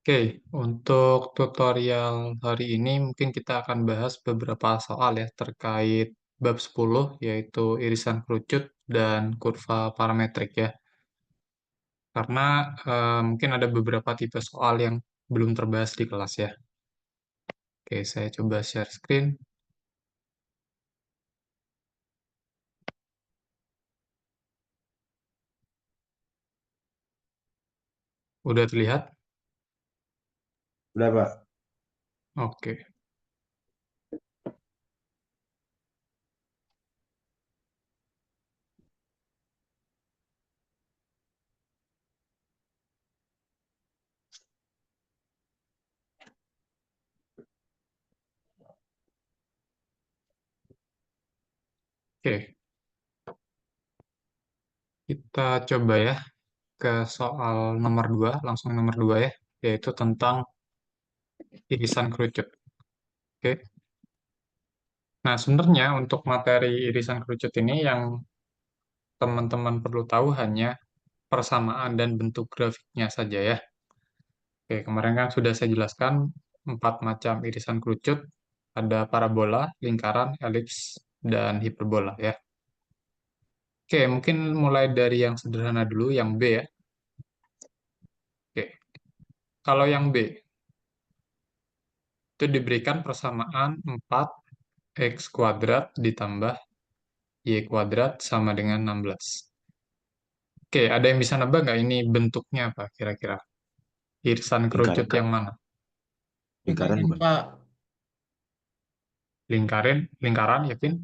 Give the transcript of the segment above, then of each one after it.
Oke, untuk tutorial hari ini mungkin kita akan bahas beberapa soal ya terkait bab 10 yaitu irisan kerucut dan kurva parametrik ya. Karena mungkin ada beberapa tipe soal yang belum terbahas di kelas ya. Oke, saya coba share screen. Udah terlihat? Udah, Pak. Oke. Oke, kita coba ya ke soal nomor 2, langsung nomor 2 ya, yaitu tentang irisan kerucut. Oke. Nah, sebenarnya untuk materi irisan kerucut ini yang teman-teman perlu tahu hanya persamaan dan bentuk grafiknya saja ya. Oke, kemarin kan sudah saya jelaskan 4 macam irisan kerucut. Ada parabola, lingkaran, elips, dan hiperbola ya. Oke, mungkin mulai dari yang sederhana dulu, yang B ya. Oke, kalau yang B, itu diberikan persamaan 4x kuadrat ditambah y kuadrat sama dengan 16. Oke, ada yang bisa nebak nggak ini bentuknya apa kira-kira? Irisan kerucut Lingkaran, yang mana? lingkaran Lingkaran, bukan? Pak. Lingkaran, yakin?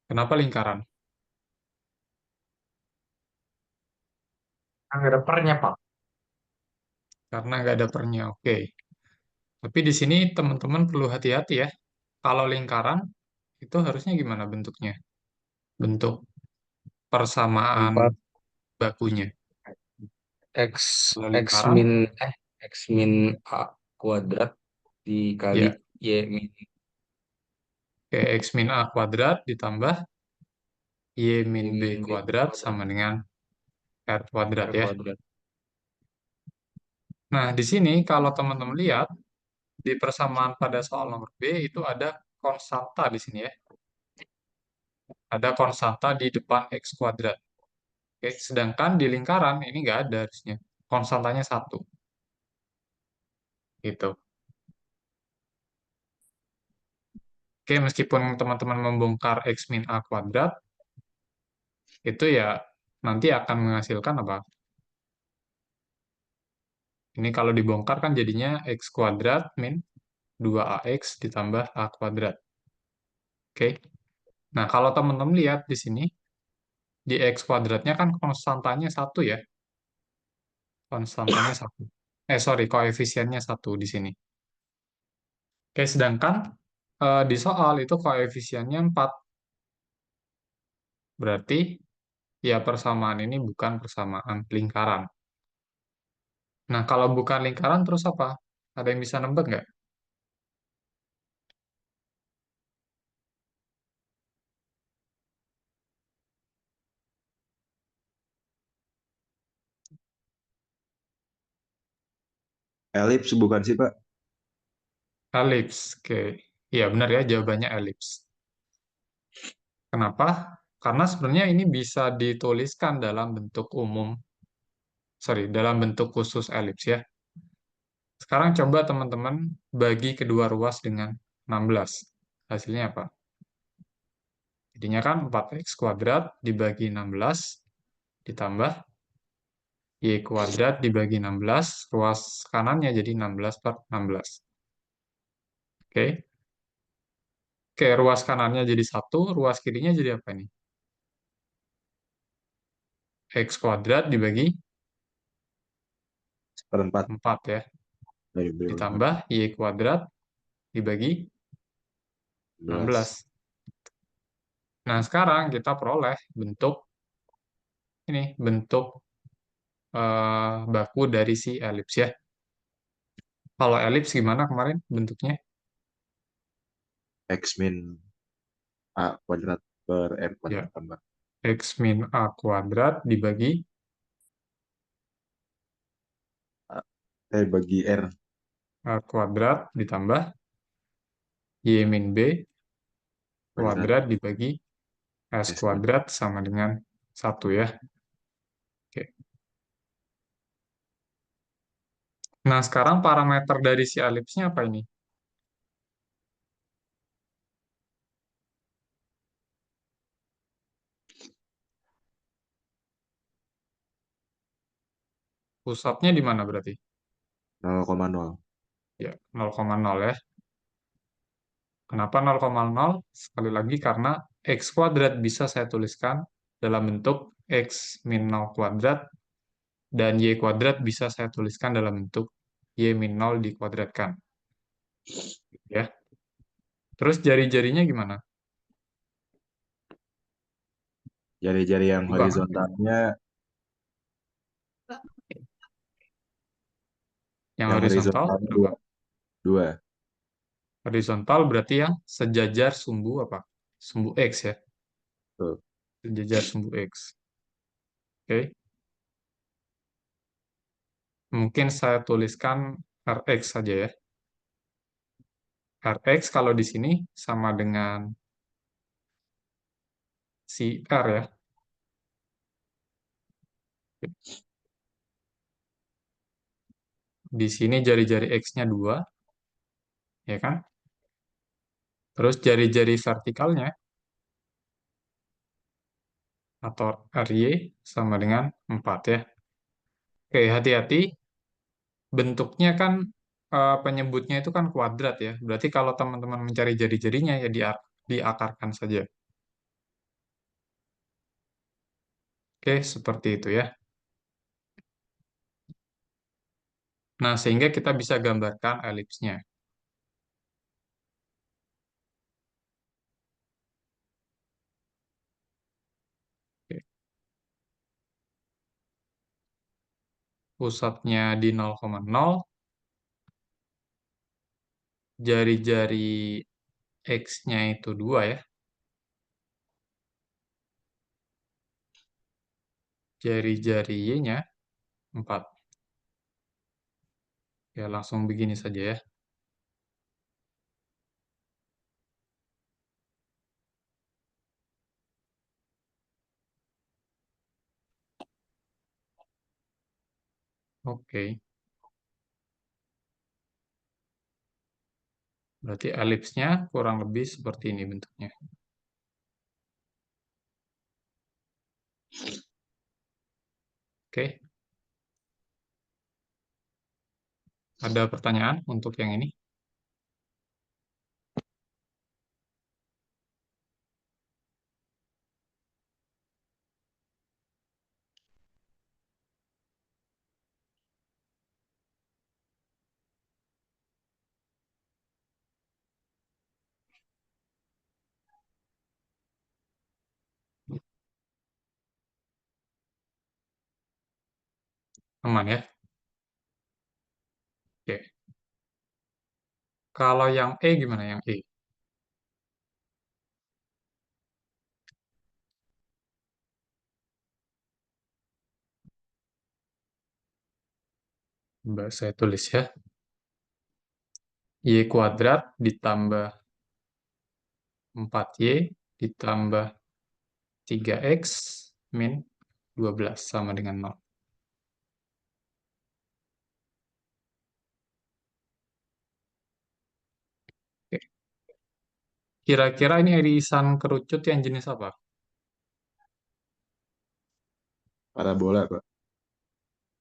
Kenapa lingkaran? Nggak ada pernya, Pak. Karena nggak ada pernya. Oke. Tapi di sini teman-teman perlu hati-hati ya. Kalau lingkaran, itu harusnya gimana bentuknya? Bentuk persamaan 4 bakunya. X Kalau X lingkaran, min X min A kuadrat dikali ya, Y min kayak X min A kuadrat ditambah Y min Y B min B kuadrat kuadrat sama dengan R kuadrat R ya. kuadrat. Nah, di sini kalau teman-teman lihat, di persamaan pada soal nomor B itu ada konstanta di sini ya. Ada konstanta di depan X kuadrat. Oke, sedangkan di lingkaran ini nggak ada harusnya. Konstantanya 1. Gitu. Oke, meskipun teman-teman membongkar X min A kuadrat, itu ya nanti akan menghasilkan apa? Ini kalau dibongkar kan jadinya X kuadrat min 2AX ditambah A kuadrat. Oke. Nah, kalau teman-teman lihat di sini, di X kuadratnya kan konstantanya 1 ya. Konstantanya 1. Sorry, koefisiennya 1 di sini. Oke, sedangkan di soal itu koefisiennya 4. Berarti ya persamaan ini bukan persamaan lingkaran. Nah, kalau bukan lingkaran terus apa? Ada yang bisa nebak nggak? Elips bukan sih, Pak? Elips. Oke. Iya, benar ya jawabannya elips. Kenapa? Karena sebenarnya ini bisa dituliskan dalam bentuk umum, sorry, dalam bentuk khusus elips ya. Sekarang coba teman-teman bagi kedua ruas dengan 16. Hasilnya apa? Jadinya kan 4x kuadrat dibagi 16 ditambah y kuadrat dibagi 16, ruas kanannya jadi 16 per 16. Oke. Oke, ruas kanannya jadi 1, ruas kirinya jadi apa ini? X kuadrat dibagi Seperempat 4 ya. dari beliau. Ditambah y kuadrat dibagi 16. 11. Nah, sekarang kita peroleh bentuk ini, bentuk baku dari si elips ya. Kalau elips gimana kemarin bentuknya? X min A kuadrat per R Ya, kuadrat tambah. X min A kuadrat dibagi Bagi R A kuadrat ditambah Y min B kuadrat kuadrat dibagi S S kuadrat. kuadrat sama dengan 1 ya. Oke. Nah, sekarang parameter dari si elipsnya apa ini? Pusatnya di mana berarti? 0,0. Ya, 0,0 ya. Kenapa 0,0? Sekali lagi karena X kuadrat bisa saya tuliskan dalam bentuk X min 0 kuadrat dan Y kuadrat bisa saya tuliskan dalam bentuk Y min 0 dikuadratkan. Ya. Terus jari-jarinya gimana? Jari-jari yang Dua kan? horizontalnya, Yang yang horizontal horizontalnya berapa? dua. Dua. Horizontal berarti yang sejajar sumbu apa? Sumbu X ya. Tuh. Sejajar sumbu X. Oke. Mungkin saya tuliskan Rx saja ya. Rx kalau di sini sama dengan si R ya. Di sini jari-jari X-nya 2, ya kan? Terus jari-jari vertikalnya, atau RY, sama dengan 4 ya. Oke, hati-hati. Bentuknya kan, penyebutnya itu kan kuadrat ya. Berarti kalau teman-teman mencari jari-jarinya, ya diakarkan saja. Oke, seperti itu ya. Nah, sehingga kita bisa gambarkan elipsnya. Oke. Pusatnya di 0,0, jari-jari X-nya itu 2 ya. Jari-jari Y-nya 4. Ya, langsung begini saja ya. Oke. Berarti elipsnya kurang lebih seperti ini bentuknya. Oke. Ada pertanyaan untuk yang ini? Aman ya? Oke. Kalau yang E gimana yang E? Coba saya tulis ya. Y kuadrat ditambah 4Y ditambah 3X min 12 sama dengan 0. Oke. Kira-kira ini irisan kerucut yang jenis apa? Parabola, Pak.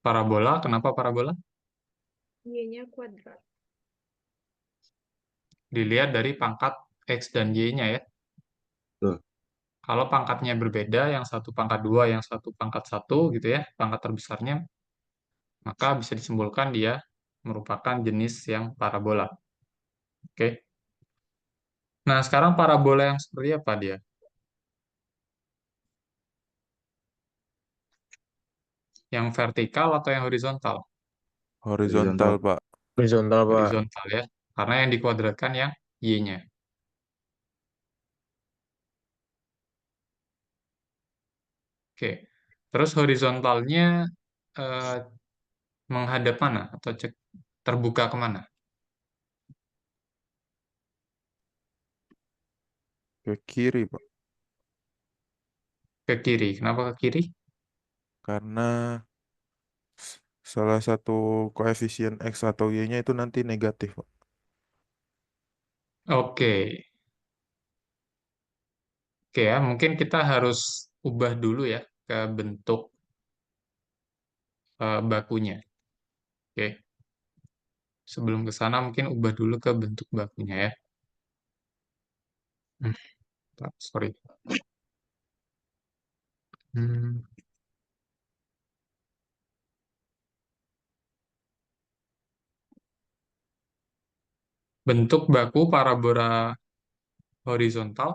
Parabola, kenapa parabola? Y-nya kuadrat. Dilihat dari pangkat X dan Y-nya ya. Tuh. Kalau pangkatnya berbeda, yang satu pangkat 2, yang satu pangkat 1 gitu ya, pangkat terbesarnya, maka bisa disimpulkan dia merupakan jenis yang parabola. Oke. Nah, sekarang parabola yang seperti apa dia? Yang vertikal atau yang horizontal? Horizontal, Horizontal. Pak. Horizontal, Pak. Horizontal ya. Karena yang dikuadratkan yang Y-nya. Oke. Terus horizontalnya eh, menghadap mana atau terbuka kemana? Ke kiri, Pak. Ke kiri. Kenapa ke kiri? Karena salah satu koefisien X atau Y-nya itu nanti negatif, Pak. Oke. Oke ya, mungkin kita harus ubah dulu ya ke bentuk bakunya. Oke. Sebelum ke sana mungkin ubah dulu ke bentuk bakunya ya. Hmm, sorry. Hmm, bentuk baku parabola horizontal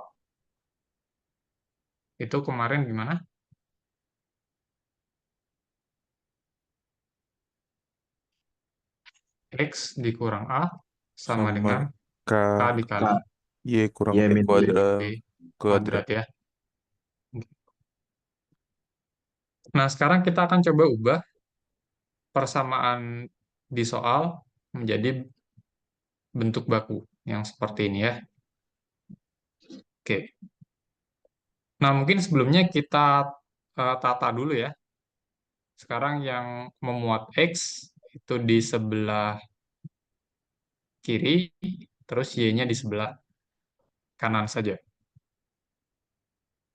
itu kemarin gimana? X dikurang A sama Sama dengan K, K K, dikali Y kurang Y B min B. kuadrat, B kuadrat. kuadrat ya. Nah, sekarang kita akan coba ubah persamaan di soal menjadi bentuk baku yang seperti ini ya. Oke. Nah, mungkin sebelumnya kita tata dulu ya. Sekarang yang memuat X itu di sebelah kiri, terus Y-nya di sebelah kanan saja.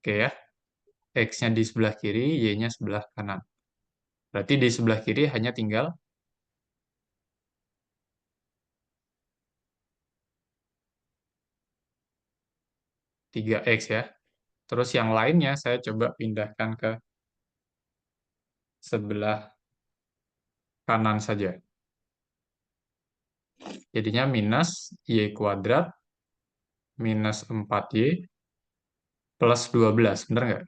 Oke ya. X-nya di sebelah kiri, Y-nya sebelah kanan. Berarti di sebelah kiri hanya tinggal 3X ya. Terus yang lainnya saya coba pindahkan ke sebelah kanan saja. Jadinya minus Y kuadrat minus 4Y plus 12. Benar nggak?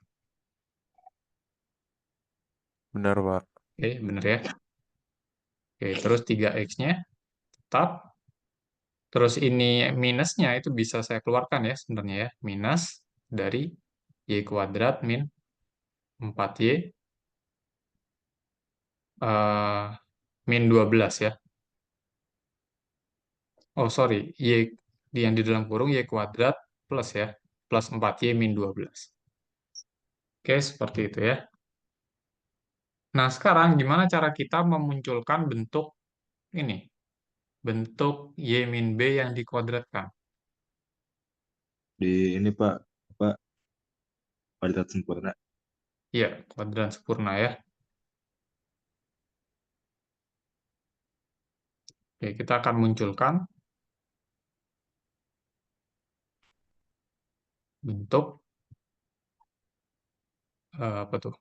Benar, Pak. Oke, benar ya. Oke, terus 3X-nya tetap. Terus ini minusnya itu bisa saya keluarkan ya sebenarnya ya. Minus dari Y kuadrat min 4Y min 12 ya. Oh, sorry. Yang di dalam kurung Y kuadrat plus ya. Plus 4Y min 12. Oke, seperti itu ya. Nah, sekarang gimana cara kita memunculkan bentuk ini? Bentuk Y min B yang dikuadratkan. Di ini Pak, apa kuadrat sempurna. Iya, kuadran sempurna ya. Oke, kita akan munculkan bentuk apa tuh?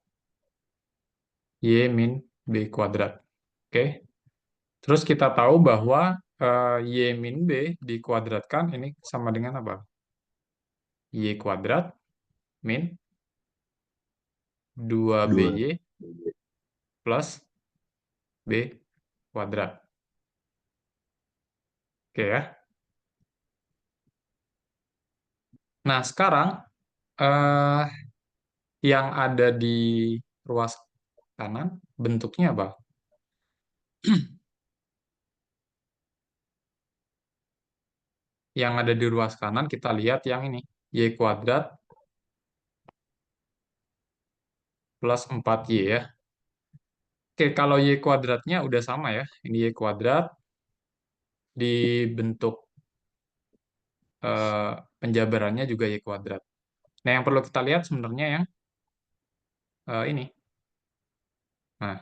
Y min B kuadrat. Oke. Terus kita tahu bahwa Y min B dikuadratkan ini sama dengan apa? Y kuadrat min Dua. 2BY plus B kuadrat. Oke ya. Nah, sekarang eh, yang ada di ruas kanan bentuknya apa? Yang ada di ruas kanan kita lihat yang ini. Y kuadrat plus 4Y ya. Oke, kalau Y kuadratnya udah sama ya. Ini Y kuadrat dibentuk eh, penjabarannya juga Y kuadrat. Nah, yang perlu kita lihat sebenarnya yang ini. Nah,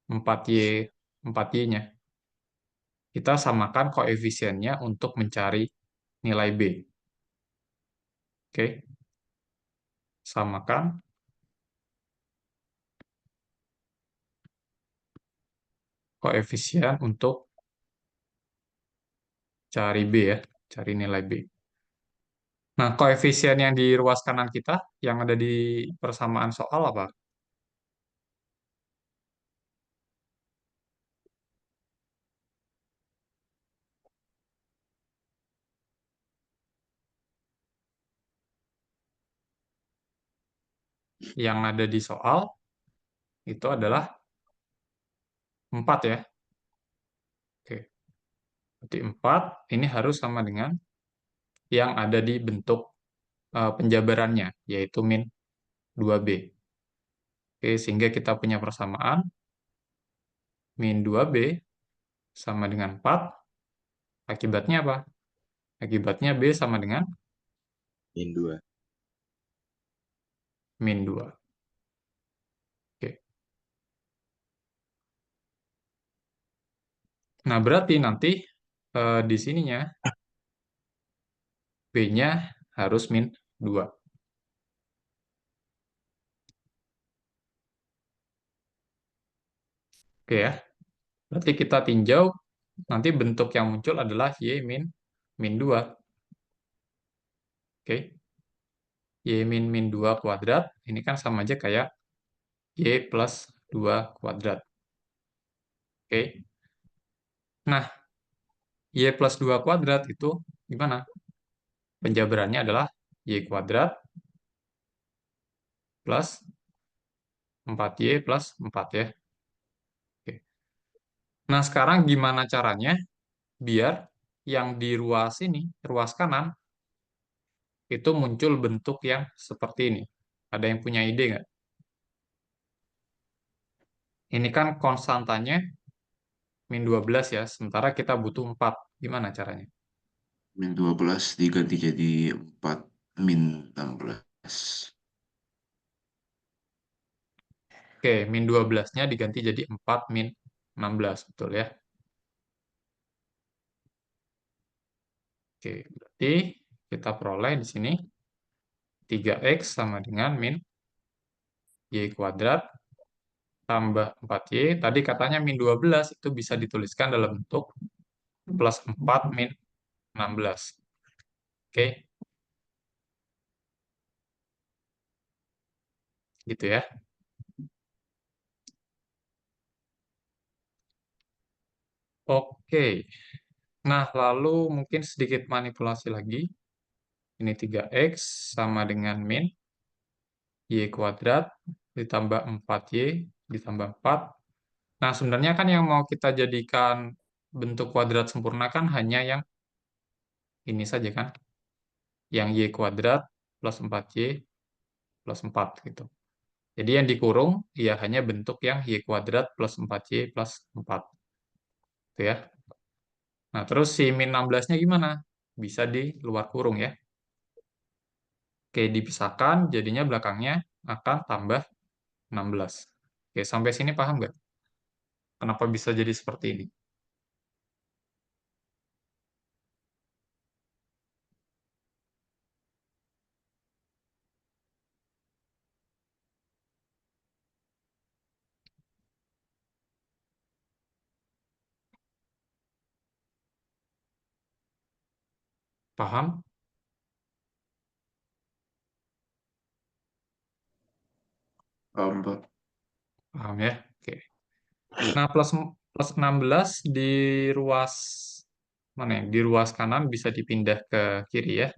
4Y, 4Y-nya. Kita samakan koefisiennya untuk mencari nilai B. Oke, samakan koefisien untuk cari B ya, cari nilai B. Nah, koefisien yang di ruas kanan kita, yang ada di persamaan soal apa? yang ada di soal itu adalah 4 ya. Oke. Berarti 4 ini harus sama dengan yang ada di bentuk penjabarannya, yaitu min 2B. Oke, sehingga kita punya persamaan min 2B sama dengan 4. Akibatnya apa? Akibatnya B sama dengan Min 2. min 2. Oke. Nah, berarti nanti di sininya B-nya harus min 2. Oke ya. Berarti kita tinjau, nanti bentuk yang muncul adalah Y min 2. Oke. Y min 2 kuadrat, ini kan sama aja kayak Y plus 2 kuadrat. Oke. Nah, Y plus 2 kuadrat itu gimana? Penjabarannya adalah Y kuadrat plus 4Y plus 4 ya. Oke. Nah, sekarang gimana caranya biar yang di ruas ini, ruas kanan, itu muncul bentuk yang seperti ini? Ada yang punya ide nggak? Ini kan konstantanya min 12 ya, sementara kita butuh 4. Gimana caranya? Min 12 diganti jadi 4 min 16. Oke, min 12-nya diganti jadi 4 min 16, betul ya? Oke, berarti kita peroleh di sini 3x sama dengan min y kuadrat tambah 4y. Tadi katanya min 12 itu bisa dituliskan dalam bentuk plus 4 min 16. Oke, gitu ya. Oke, nah lalu mungkin sedikit manipulasi lagi. Ini 3x sama dengan min y kuadrat ditambah 4y ditambah 4. Nah, sebenarnya kan yang mau kita jadikan bentuk kuadrat sempurna kan hanya yang ini saja kan. Yang y kuadrat plus 4y plus 4 gitu. Jadi yang dikurung ya hanya bentuk yang y kuadrat plus 4y plus 4. Gitu ya. Nah, terus si min 16-nya gimana? Bisa di luar kurung ya. Oke, dipisahkan, jadinya belakangnya akan tambah 16. Oke, sampai sini paham nggak? Kenapa bisa jadi seperti ini? Paham? Pak. Paham ya? Oke. Nah, plus 16 di ruas mana ya? Di ruas kanan bisa dipindah ke kiri ya.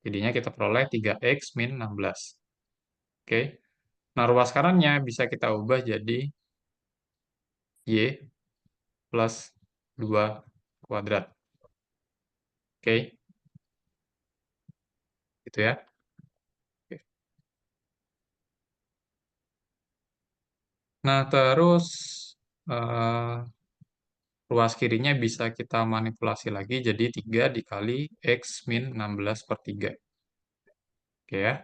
Jadinya kita peroleh 3x min 16. Oke. Nah, ruas kanannya bisa kita ubah jadi y plus 2 kuadrat. Oke. Gitu ya. Oke. Nah, terus eh, ruas kirinya bisa kita manipulasi lagi jadi 3 dikali x min 16 per 3. Oke ya.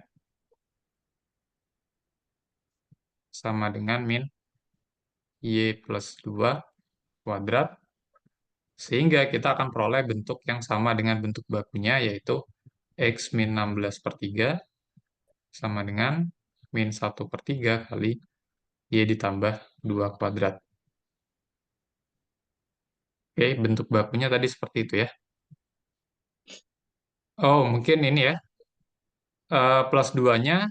Sama dengan min y plus 2 kuadrat. Sehingga kita akan peroleh bentuk yang sama dengan bentuk bakunya, yaitu x min 16 per 3 sama dengan min 1 per 3 kali y ditambah 2 kuadrat. Oke, bentuk bakunya tadi seperti itu ya. Oh, mungkin ini ya. Plus 2-nya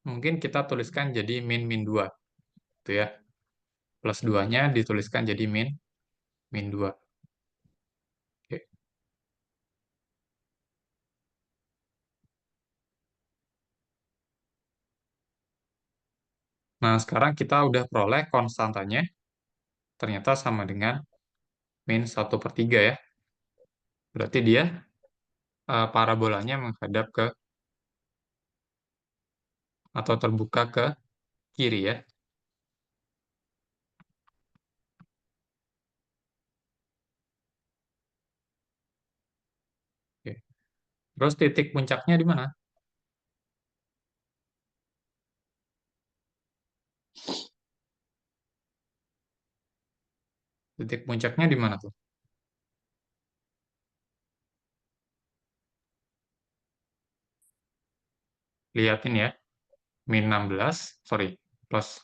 mungkin kita tuliskan jadi min 2. Gitu ya. Plus 2-nya dituliskan jadi min 2. Oke. Nah, sekarang kita udah peroleh konstantanya, ternyata sama dengan min 1/3 ya. Berarti dia parabolanya menghadap ke atau terbuka ke kiri ya. Oke. Terus titik puncaknya di mana? Titik puncaknya di mana tuh? Lihatin ya, min 16, sorry, plus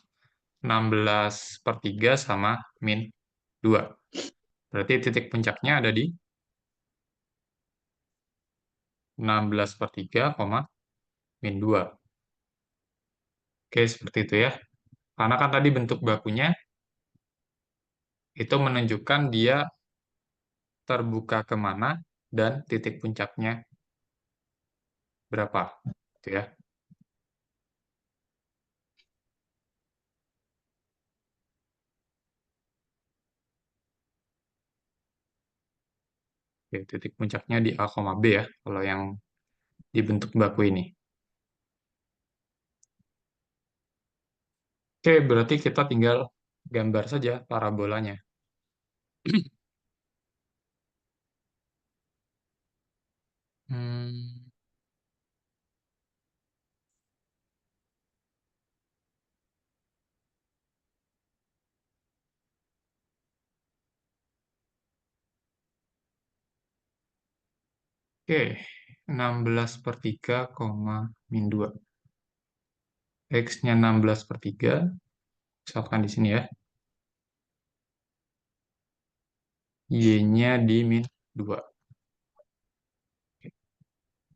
16/3 sama min 2. Berarti titik puncaknya ada di 16/3, min 2. Oke, seperti itu ya. Karena kan tadi bentuk bakunya itu menunjukkan dia terbuka kemana dan titik puncaknya berapa. Gitu ya. Oke, titik puncaknya di A, B ya, kalau yang dibentuk baku ini. Oke, berarti kita tinggal gambar saja parabolanya. Hmm, oke, 16/3, min 2. X-nya 16/3, misalkan di sini ya. Y-nya di min 2.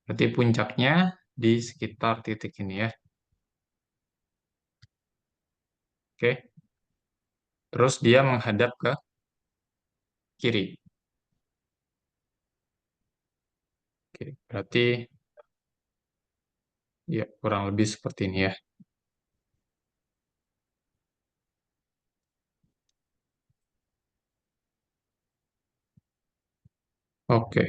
Berarti puncaknya di sekitar titik ini ya. Oke. Terus dia menghadap ke kiri. Oke, berarti ya kurang lebih seperti ini ya. Oke.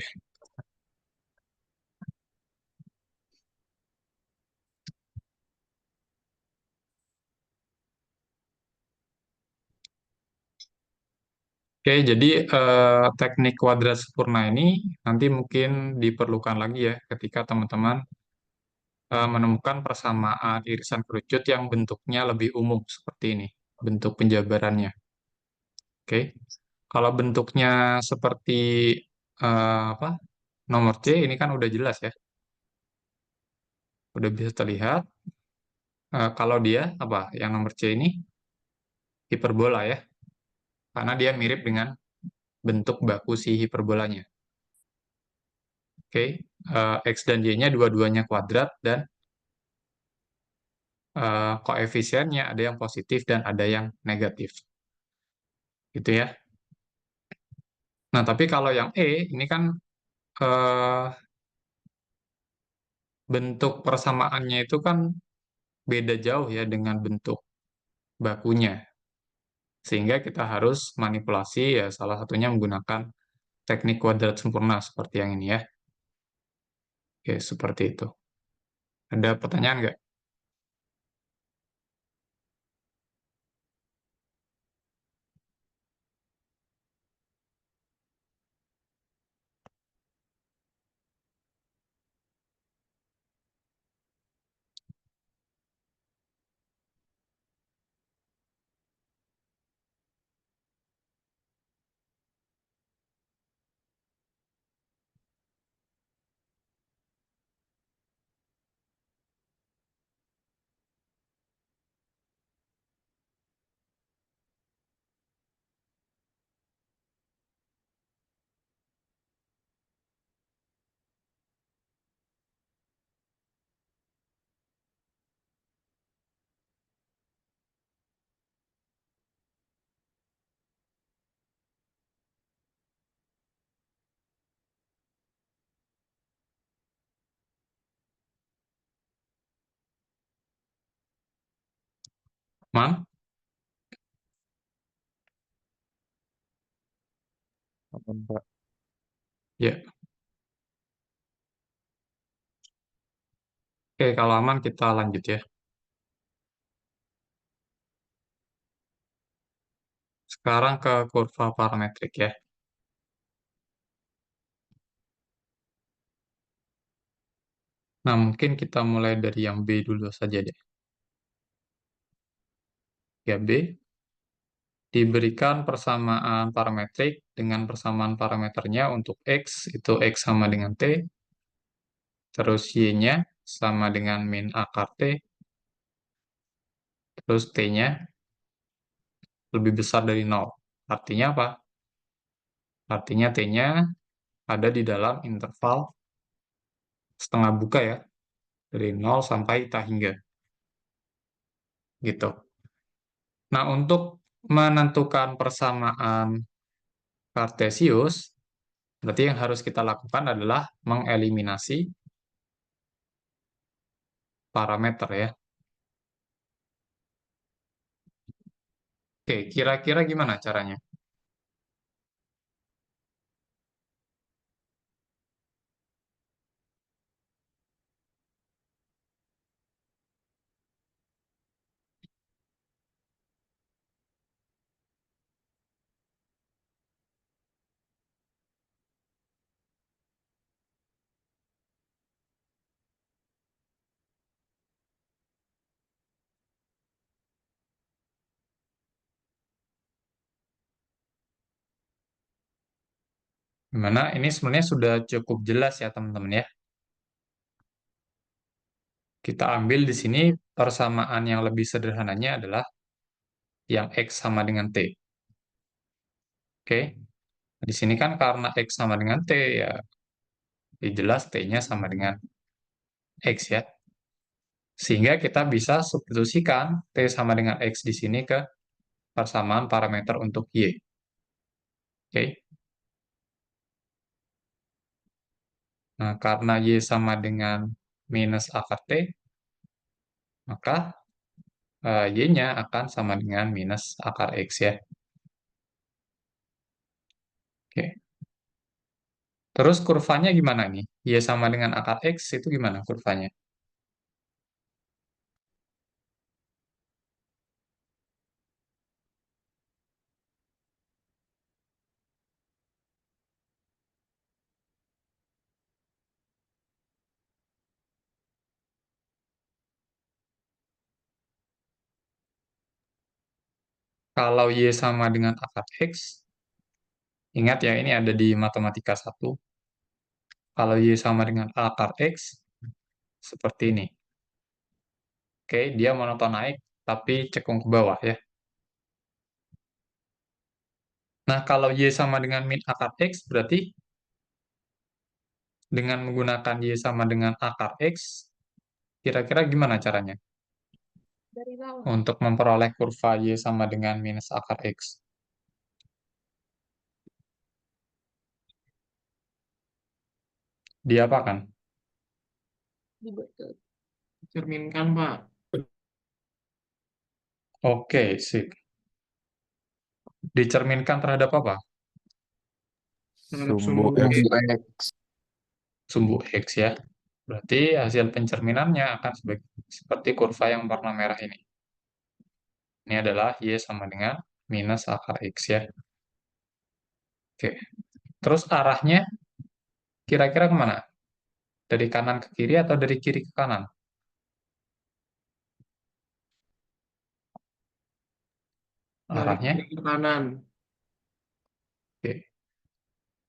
Oke, jadi teknik kuadrat sempurna ini nanti mungkin diperlukan lagi ya ketika teman-teman menemukan persamaan irisan kerucut yang bentuknya lebih umum seperti ini, bentuk penjabarannya. Oke, kalau bentuknya seperti apa nomor C ini kan udah jelas ya, udah bisa terlihat. Kalau dia apa yang nomor C ini hiperbola ya, karena dia mirip dengan bentuk baku si hiperbolanya. Oke, X dan Y-nya dua-duanya kuadrat dan koefisiennya ada yang positif dan ada yang negatif. Gitu ya. Nah, tapi kalau yang E, ini kan eh, bentuk persamaannya itu kan beda jauh ya dengan bentuk bakunya. Sehingga kita harus manipulasi ya salah satunya menggunakan teknik kuadrat sempurna seperti yang ini ya. Oke, seperti itu. Ada pertanyaan nggak? Man? Aman, Pak. Ya. Oke, kalau aman kita lanjut ya. Sekarang ke kurva parametrik ya. Nah, mungkin kita mulai dari yang B dulu saja deh. Ya, B. Diberikan persamaan parametrik dengan persamaan parameternya untuk X, itu X sama dengan T. Terus Y-nya sama dengan min akar T. Terus T-nya lebih besar dari 0. Artinya apa? Artinya T-nya ada di dalam interval setengah buka ya, dari 0 sampai tak hingga. Gitu. Nah, untuk menentukan persamaan Kartesius, berarti yang harus kita lakukan adalah mengeliminasi parameter ya. Oke, kira-kira gimana caranya? Gimana? Ini sebenarnya sudah cukup jelas ya teman-teman ya. Kita ambil di sini persamaan yang lebih sederhananya adalah yang X sama dengan T. Oke. Di sini kan karena X sama dengan T ya, jelas T-nya sama dengan X ya. Sehingga kita bisa substitusikan T sama dengan X di sini ke persamaan parameter untuk Y. Oke. Nah, karena Y sama dengan minus akar T, maka Y-nya akan sama dengan minus akar X ya. Oke. Terus kurvanya gimana nih? Y sama dengan akar X itu gimana kurvanya? Kalau Y sama dengan akar X, ingat ya ini ada di matematika 1. Kalau Y sama dengan akar X, seperti ini. Oke, dia monoton naik, tapi cekung ke bawah ya. Nah, kalau Y sama dengan min akar X, berarti dengan menggunakan Y sama dengan akar X, kira-kira gimana caranya Dari bawah. untuk memperoleh kurva Y sama dengan minus akar X? Diapakan? Dibetul. Cerminkan, Pak. Oke, sip. Dicerminkan terhadap apa? Terhadap Sumbu sumbu X. X. Sumbu X ya. Berarti hasil pencerminannya akan seperti kurva yang warna merah ini. Ini adalah Y sama dengan minus akar X ya. Oke. Terus arahnya kira-kira kemana? Dari kanan ke kiri atau dari kiri ke kanan? dari Arahnya? kiri ke kanan. Oke.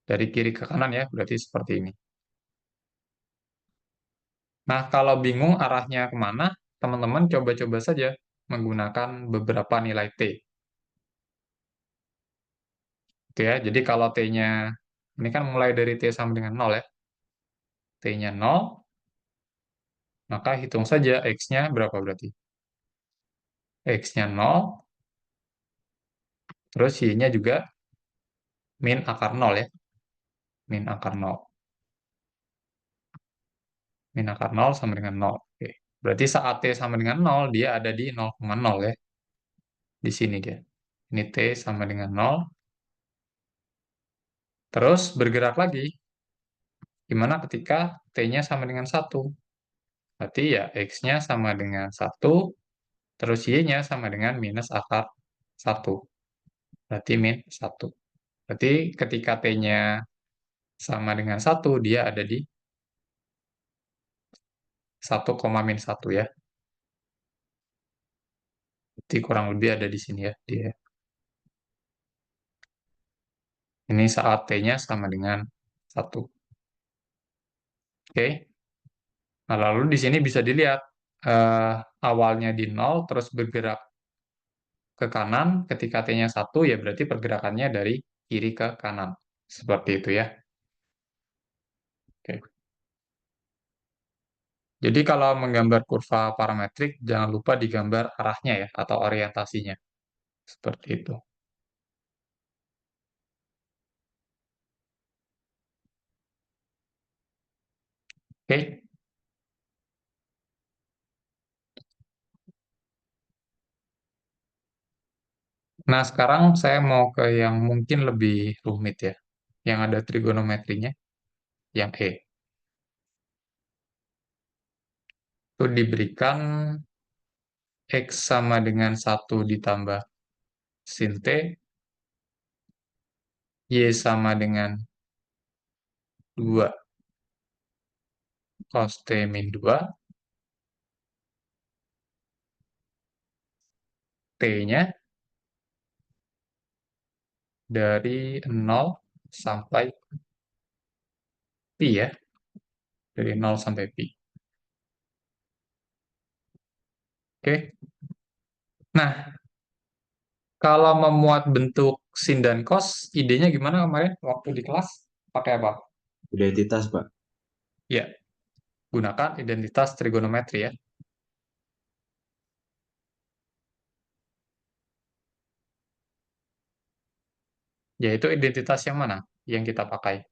Dari kiri ke kanan ya, berarti seperti ini. Nah, kalau bingung arahnya kemana, teman-teman coba-coba saja menggunakan beberapa nilai T. Oke ya, jadi kalau T-nya, ini kan mulai dari T sama dengan 0 ya. T-nya 0, maka hitung saja X-nya berapa berarti. X-nya 0, terus Y-nya juga min akar 0 ya. Min akar 0. Min akar 0 sama dengan 0. Oke. Berarti saat T sama dengan 0, dia ada di 0,0 ya. Di sini dia. Ini T sama dengan 0. Terus bergerak lagi. Gimana ketika T-nya sama dengan 1? Berarti ya X-nya sama dengan 1, terus Y-nya sama dengan minus akar 1. Berarti min 1. Berarti ketika T-nya sama dengan 1, dia ada di 1, min 1 ya. Berarti kurang lebih ada di sini ya. Dia. Ini saat T-nya sama dengan 1. Oke. Nah, lalu di sini bisa dilihat awalnya di 0, terus bergerak ke kanan. Ketika T-nya 1, ya berarti pergerakannya dari kiri ke kanan. Seperti itu ya. Oke. Jadi kalau menggambar kurva parametrik, jangan lupa digambar arahnya ya, atau orientasinya. Seperti itu. Oke. Nah, sekarang saya mau ke yang mungkin lebih rumit ya. Yang ada trigonometrinya, yang E. Itu diberikan X sama dengan 1 ditambah sin T, Y sama dengan 2 cos T min 2, T-nya dari 0 sampai pi ya. Dari 0 sampai pi. Oke. Nah, kalau memuat bentuk sin dan cos, idenya gimana kemarin waktu di kelas? Pakai apa? Identitas, Pak. Ya, gunakan identitas trigonometri ya. Yaitu identitas yang mana yang kita pakai?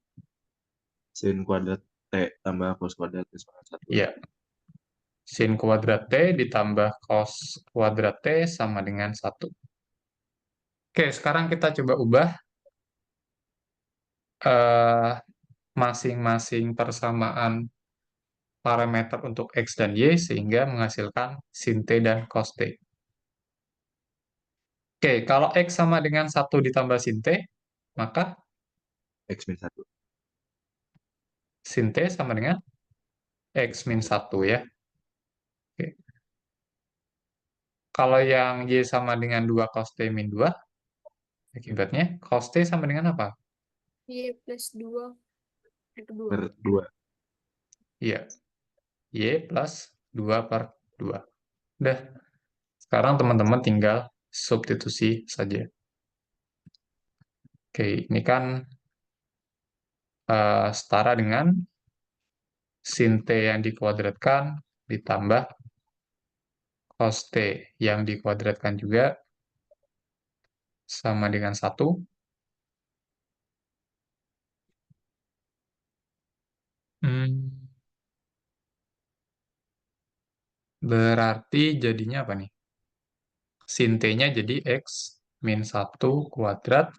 Sin kuadrat T tambah cos kuadrat T pangkat 1. Ya, sin kuadrat T ditambah cos kuadrat T sama dengan 1. Oke, sekarang kita coba ubah masing-masing persamaan parameter untuk X dan Y sehingga menghasilkan sin T dan cos T. Oke, kalau X sama dengan 1 ditambah sin T, maka X min 1. sin T sama dengan X min 1 ya. Oke. Kalau yang Y sama dengan 2 cos T min 2, akibatnya cos T sama dengan apa? Y plus 2 kedua. Per 2. Iya, Y plus 2 per 2. Udah, sekarang teman-teman tinggal substitusi saja. Oke, ini kan setara dengan sin T yang dikuadratkan ditambah cos T yang dikuadratkan juga sama dengan 1. Berarti jadinya apa nih? Sin T-nya jadi X min 1 kuadrat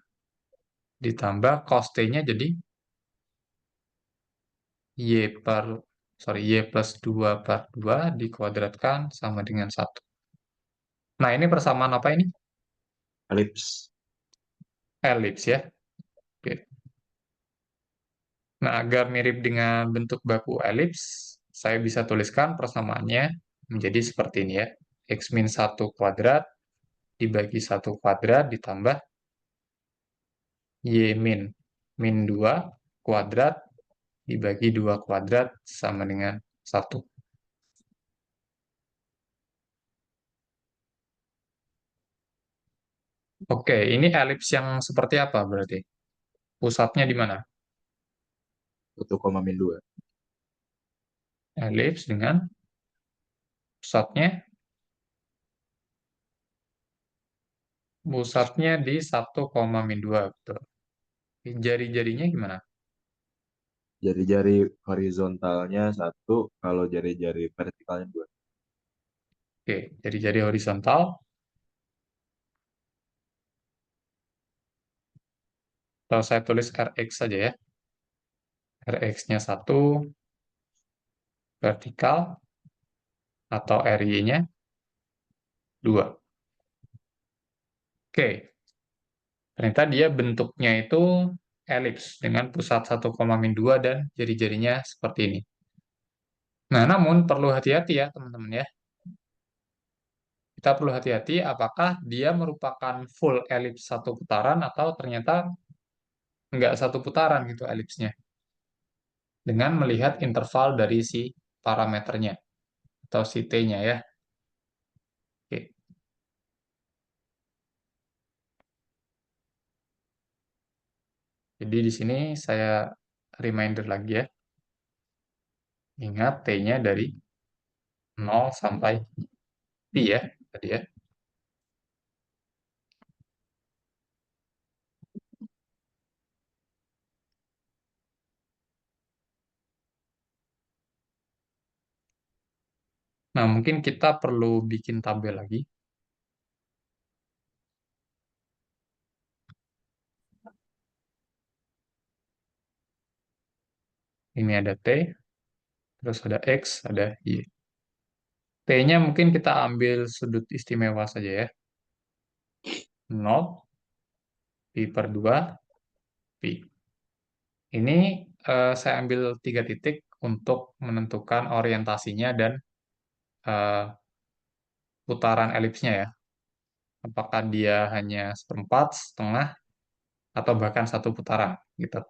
ditambah cos T-nya jadi Y plus 2 per 2 dikuadratkan sama dengan 1. Nah, ini persamaan apa ini? Elips. Elips ya. Oke. Nah, agar mirip dengan bentuk baku elips, saya bisa tuliskan persamaannya menjadi seperti ini ya. X min 1 kuadrat dibagi 1 kuadrat ditambah Y min 2 kuadrat dibagi 2 kuadrat sama dengan 1. Oke, ini elips yang seperti apa berarti? Pusatnya di mana? 1, min 2. Elips dengan pusatnya di 1, min 2. Betul. Jari-jarinya gimana? Jari-jari horizontalnya 1, kalau jari-jari vertikalnya 2. Oke, jari-jari horizontal Atau saya tulis Rx saja ya. Rx-nya 1 vertikal atau RY-nya 2. Oke, ternyata dia bentuknya itu elips dengan pusat 1,-2 dan jari-jarinya seperti ini. Nah, namun perlu hati-hati ya teman-teman ya. Kita perlu hati-hati apakah dia merupakan full elips satu putaran atau ternyata enggak satu putaran gitu elipsnya. Dengan melihat interval dari si parameternya atau si T-nya ya. Oke. Jadi di sini saya reminder lagi ya. Ingat T-nya dari 0 sampai pi ya tadi ya. Nah, mungkin kita perlu bikin tabel lagi. Ini ada T, terus ada X, ada Y. T-nya mungkin kita ambil sudut istimewa saja ya. 0, pi per 2, pi. Ini saya ambil 3 titik untuk menentukan orientasinya dan eh, putaran elipsnya ya. Apakah dia hanya seperempat, setengah, atau bahkan satu putaran gitu.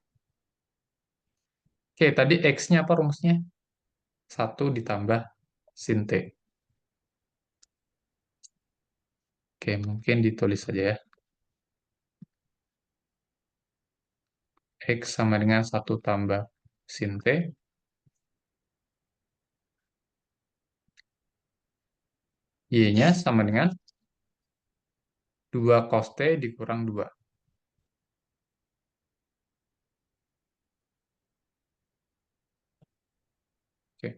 Oke, tadi X-nya apa rumusnya? 1 ditambah sin T. Oke, mungkin ditulis saja ya. X sama dengan 1 tambah sin T. Y-nya sama dengan 2 cos T dikurang 2. Oke.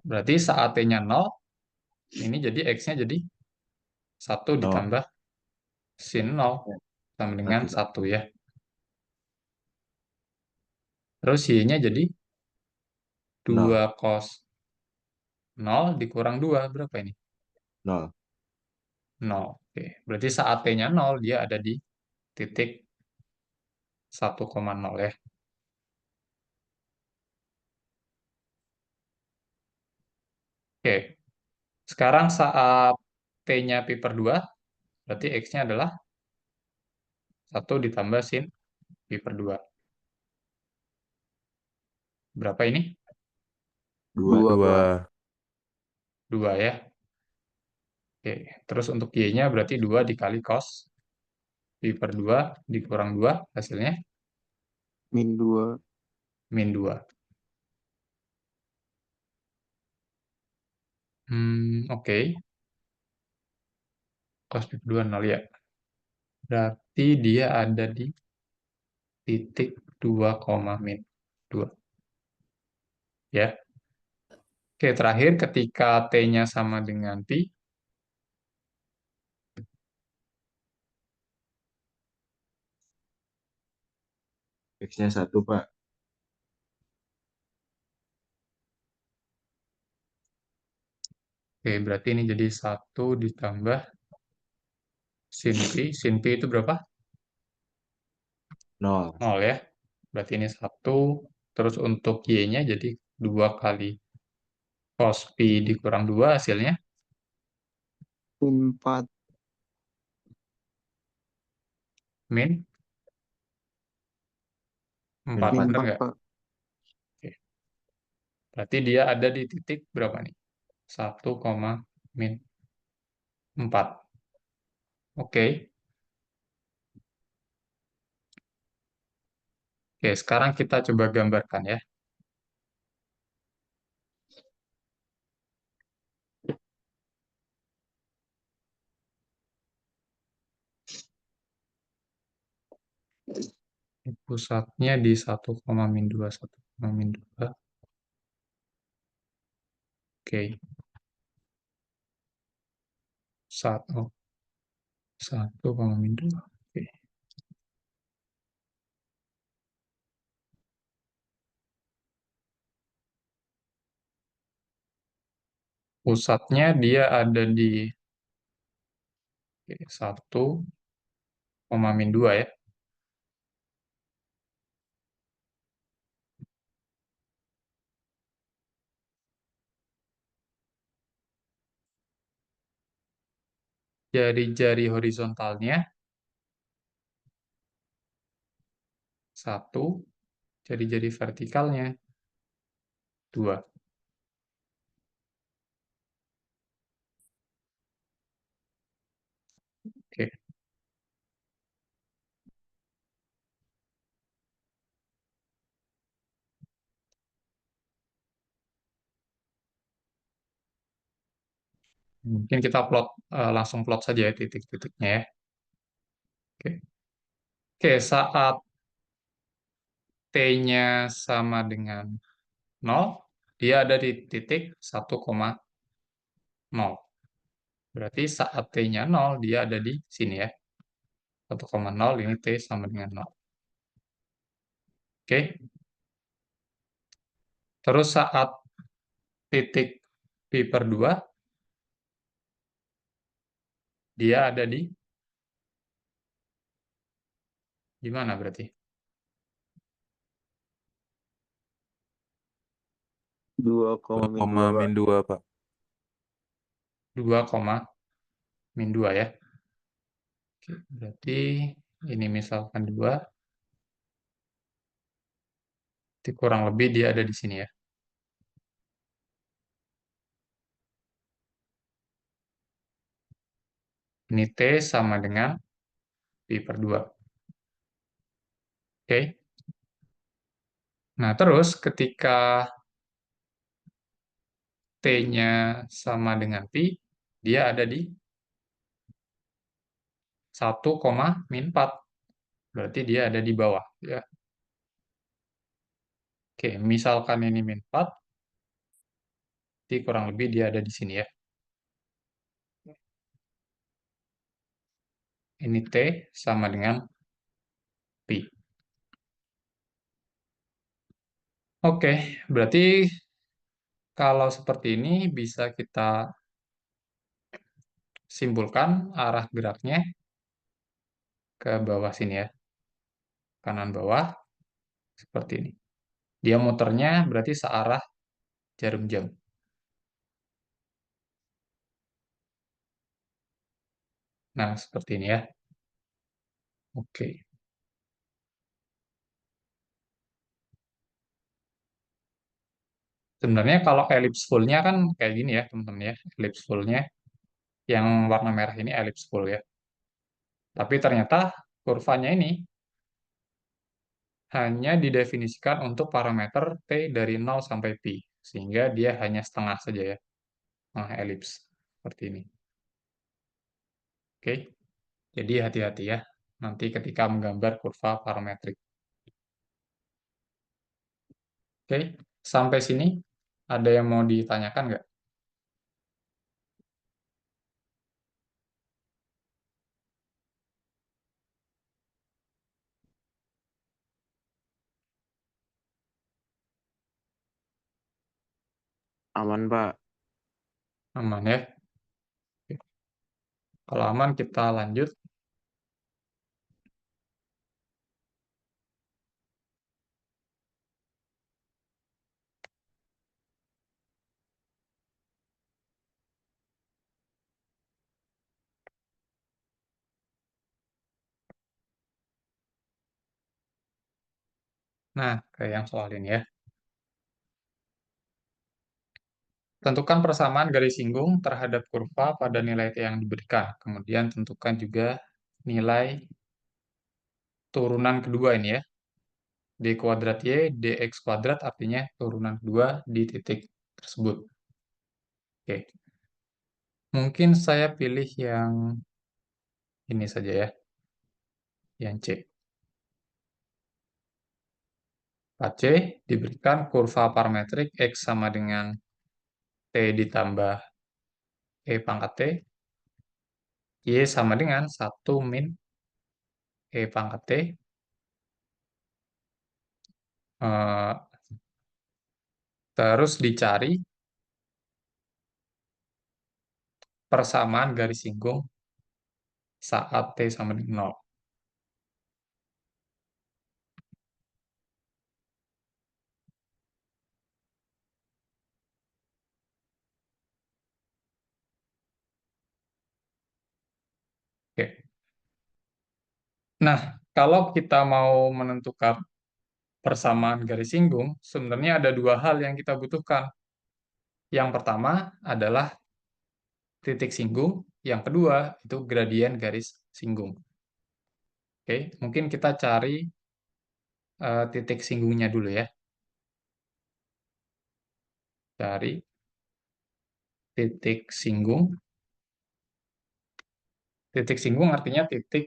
Berarti saat T-nya 0, ini jadi X-nya jadi 1 Nol. ditambah sin 0 sama dengan 1 ya. Terus Y-nya jadi 2 cos 0 dikurang 2, berapa ini? Nol. 0. Oke. Berarti saat T-nya 0, dia ada di titik 1,0 ya. Oke. Sekarang saat T-nya pi per 2, berarti X-nya adalah 1 ditambah sin pi per 2. Berapa ini? Dua. Dua. 2 ya. Oke. Terus untuk Y-nya berarti 2 dikali cos pi per 2 dikurang 2, hasilnya Min 2. min 2. Oke. Cos pi per 2 0 ya. Berarti dia ada di titik 2, min 2. Ya. Oke, terakhir ketika T-nya sama dengan pi, X-nya 1, Pak. oke, berarti ini jadi 1 ditambah sin pi. Sin pi itu berapa? Nol. 0 ya. Berarti ini 1. Terus untuk Y-nya jadi 2 kali cos pi dikurang 2 hasilnya Min 4. min 4. Min Min Bener 4, nggak? Pak. Oke. Berarti dia ada di titik berapa nih? 1, min 4. Oke. Oke, sekarang kita coba gambarkan ya. Pusatnya di 1,-2, 1,-2. Oke. 1. 1,2. Oke. Pusatnya dia ada di 1,-2 ya. Jari-jari horizontalnya 1, jari-jari vertikalnya 2. Oke. Mungkin kita langsung plot saja ya titik-titiknya ya. Oke. Oke, saat T-nya sama dengan 0, dia ada di titik 1,0. Berarti saat T-nya 0, dia ada di sini ya. 1,0, ini T sama dengan 0. Oke. Terus saat titik pi per 2, dia ada di mana berarti? 2,-2, Pak. min 2, Pak. 2,-2 ya. Oke, berarti ini misalkan 2, kurang lebih dia ada di sini ya. Ini T sama dengan pi per 2. Oke. Nah, terus ketika T-nya sama dengan pi, dia ada di 1,-4. Berarti dia ada di bawah. Ya. Oke, misalkan ini min 4, jadi kurang lebih dia ada di sini ya. Ini T sama dengan pi. Oke, berarti kalau seperti ini bisa kita simpulkan arah geraknya ke bawah sini ya. Kanan bawah seperti ini. Dia muternya berarti searah jarum jam. Nah, seperti ini ya. Oke. Sebenarnya kalau ellipse full-nya kan kayak gini ya, teman-teman ya. Ellipse full-nya yang warna merah ini ellipse full ya. Tapi ternyata kurvanya ini hanya didefinisikan untuk parameter T dari 0 sampai pi. Sehingga dia hanya setengah saja ya. Nah, ellipse. Seperti ini. Oke. Jadi hati-hati ya. Nanti ketika menggambar kurva parametrik. Oke. Sampai sini ada yang mau ditanyakan nggak? Aman, Pak. Aman ya. Oke. Kalau aman kita lanjut. Nah, ke yang soal ini ya. Tentukan persamaan garis singgung terhadap kurva pada nilai T yang diberikan. Kemudian tentukan juga nilai turunan kedua ini ya. D kuadrat Y, dx kuadrat artinya turunan kedua di titik tersebut. Oke. Mungkin saya pilih yang ini saja ya. Yang C. C diberikan kurva parametrik X sama dengan T ditambah E pangkat T. Y sama dengan 1 min E pangkat T. eh, Terus dicari persamaan garis singgung saat T sama dengan 0. Oke. Nah, kalau kita mau menentukan persamaan garis singgung, sebenarnya ada dua hal yang kita butuhkan. Yang pertama adalah titik singgung, yang kedua itu gradien garis singgung. Oke, mungkin kita cari titik singgungnya dulu ya. Cari titik singgung. Titik singgung artinya titik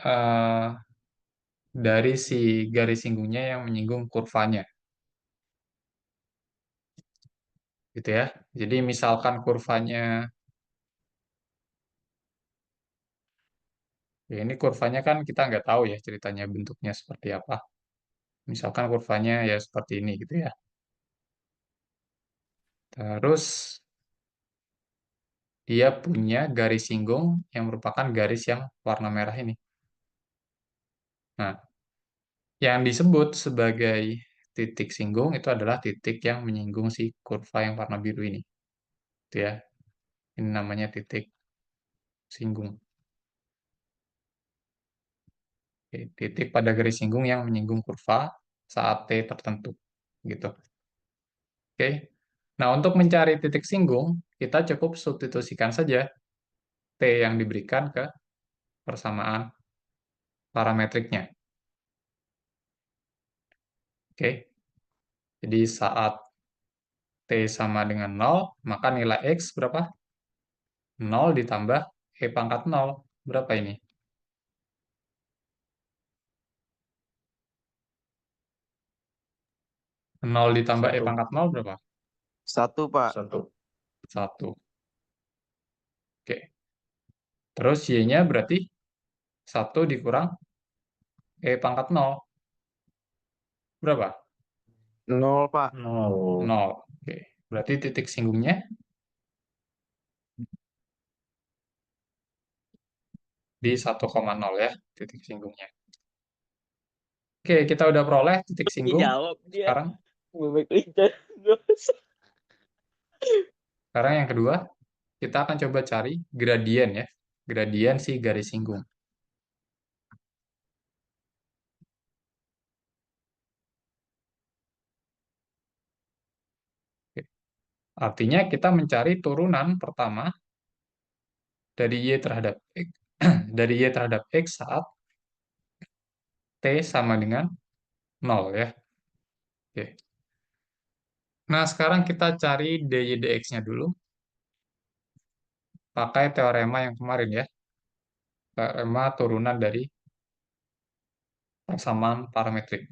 eh, dari si garis singgungnya yang menyinggung kurvanya. Gitu ya. Jadi misalkan kurvanya, ya ini kurvanya kan kita nggak tahu ya ceritanya bentuknya seperti apa. Misalkan kurvanya ya seperti ini gitu ya. Terus dia punya garis singgung yang merupakan garis yang warna merah ini. Nah, yang disebut sebagai titik singgung itu adalah titik yang menyinggung si kurva yang warna biru ini. Gitu ya. Ini namanya titik singgung. Oke, titik pada garis singgung yang menyinggung kurva saat T tertentu. Gitu. Oke. Nah, untuk mencari titik singgung, kita cukup substitusikan saja T yang diberikan ke persamaan parametriknya. Oke. Jadi saat T sama dengan 0, maka nilai X berapa? 0 ditambah E pangkat 0. Berapa ini? 0 ditambah E 1. pangkat 0 berapa? 1, Pak. 1. 1. Oke. Terus Y-nya berarti 1 dikurang E pangkat 0. Berapa? 0, Pak. 0. 0. Oke. Berarti titik singgungnya di 1,0 ya, titik singgungnya. Oke, kita udah peroleh titik singgung. Dijawab dia. Sekarang, Bebek lincah. sekarang yang kedua, kita akan coba cari gradien ya. Gradien si garis singgung. Oke. Artinya kita mencari turunan pertama dari Y terhadap X, dari Y terhadap X saat T sama dengan 0 ya. Oke. Nah, sekarang kita cari dy dx-nya dulu. Pakai teorema yang kemarin ya. Teorema turunan dari persamaan parametrik.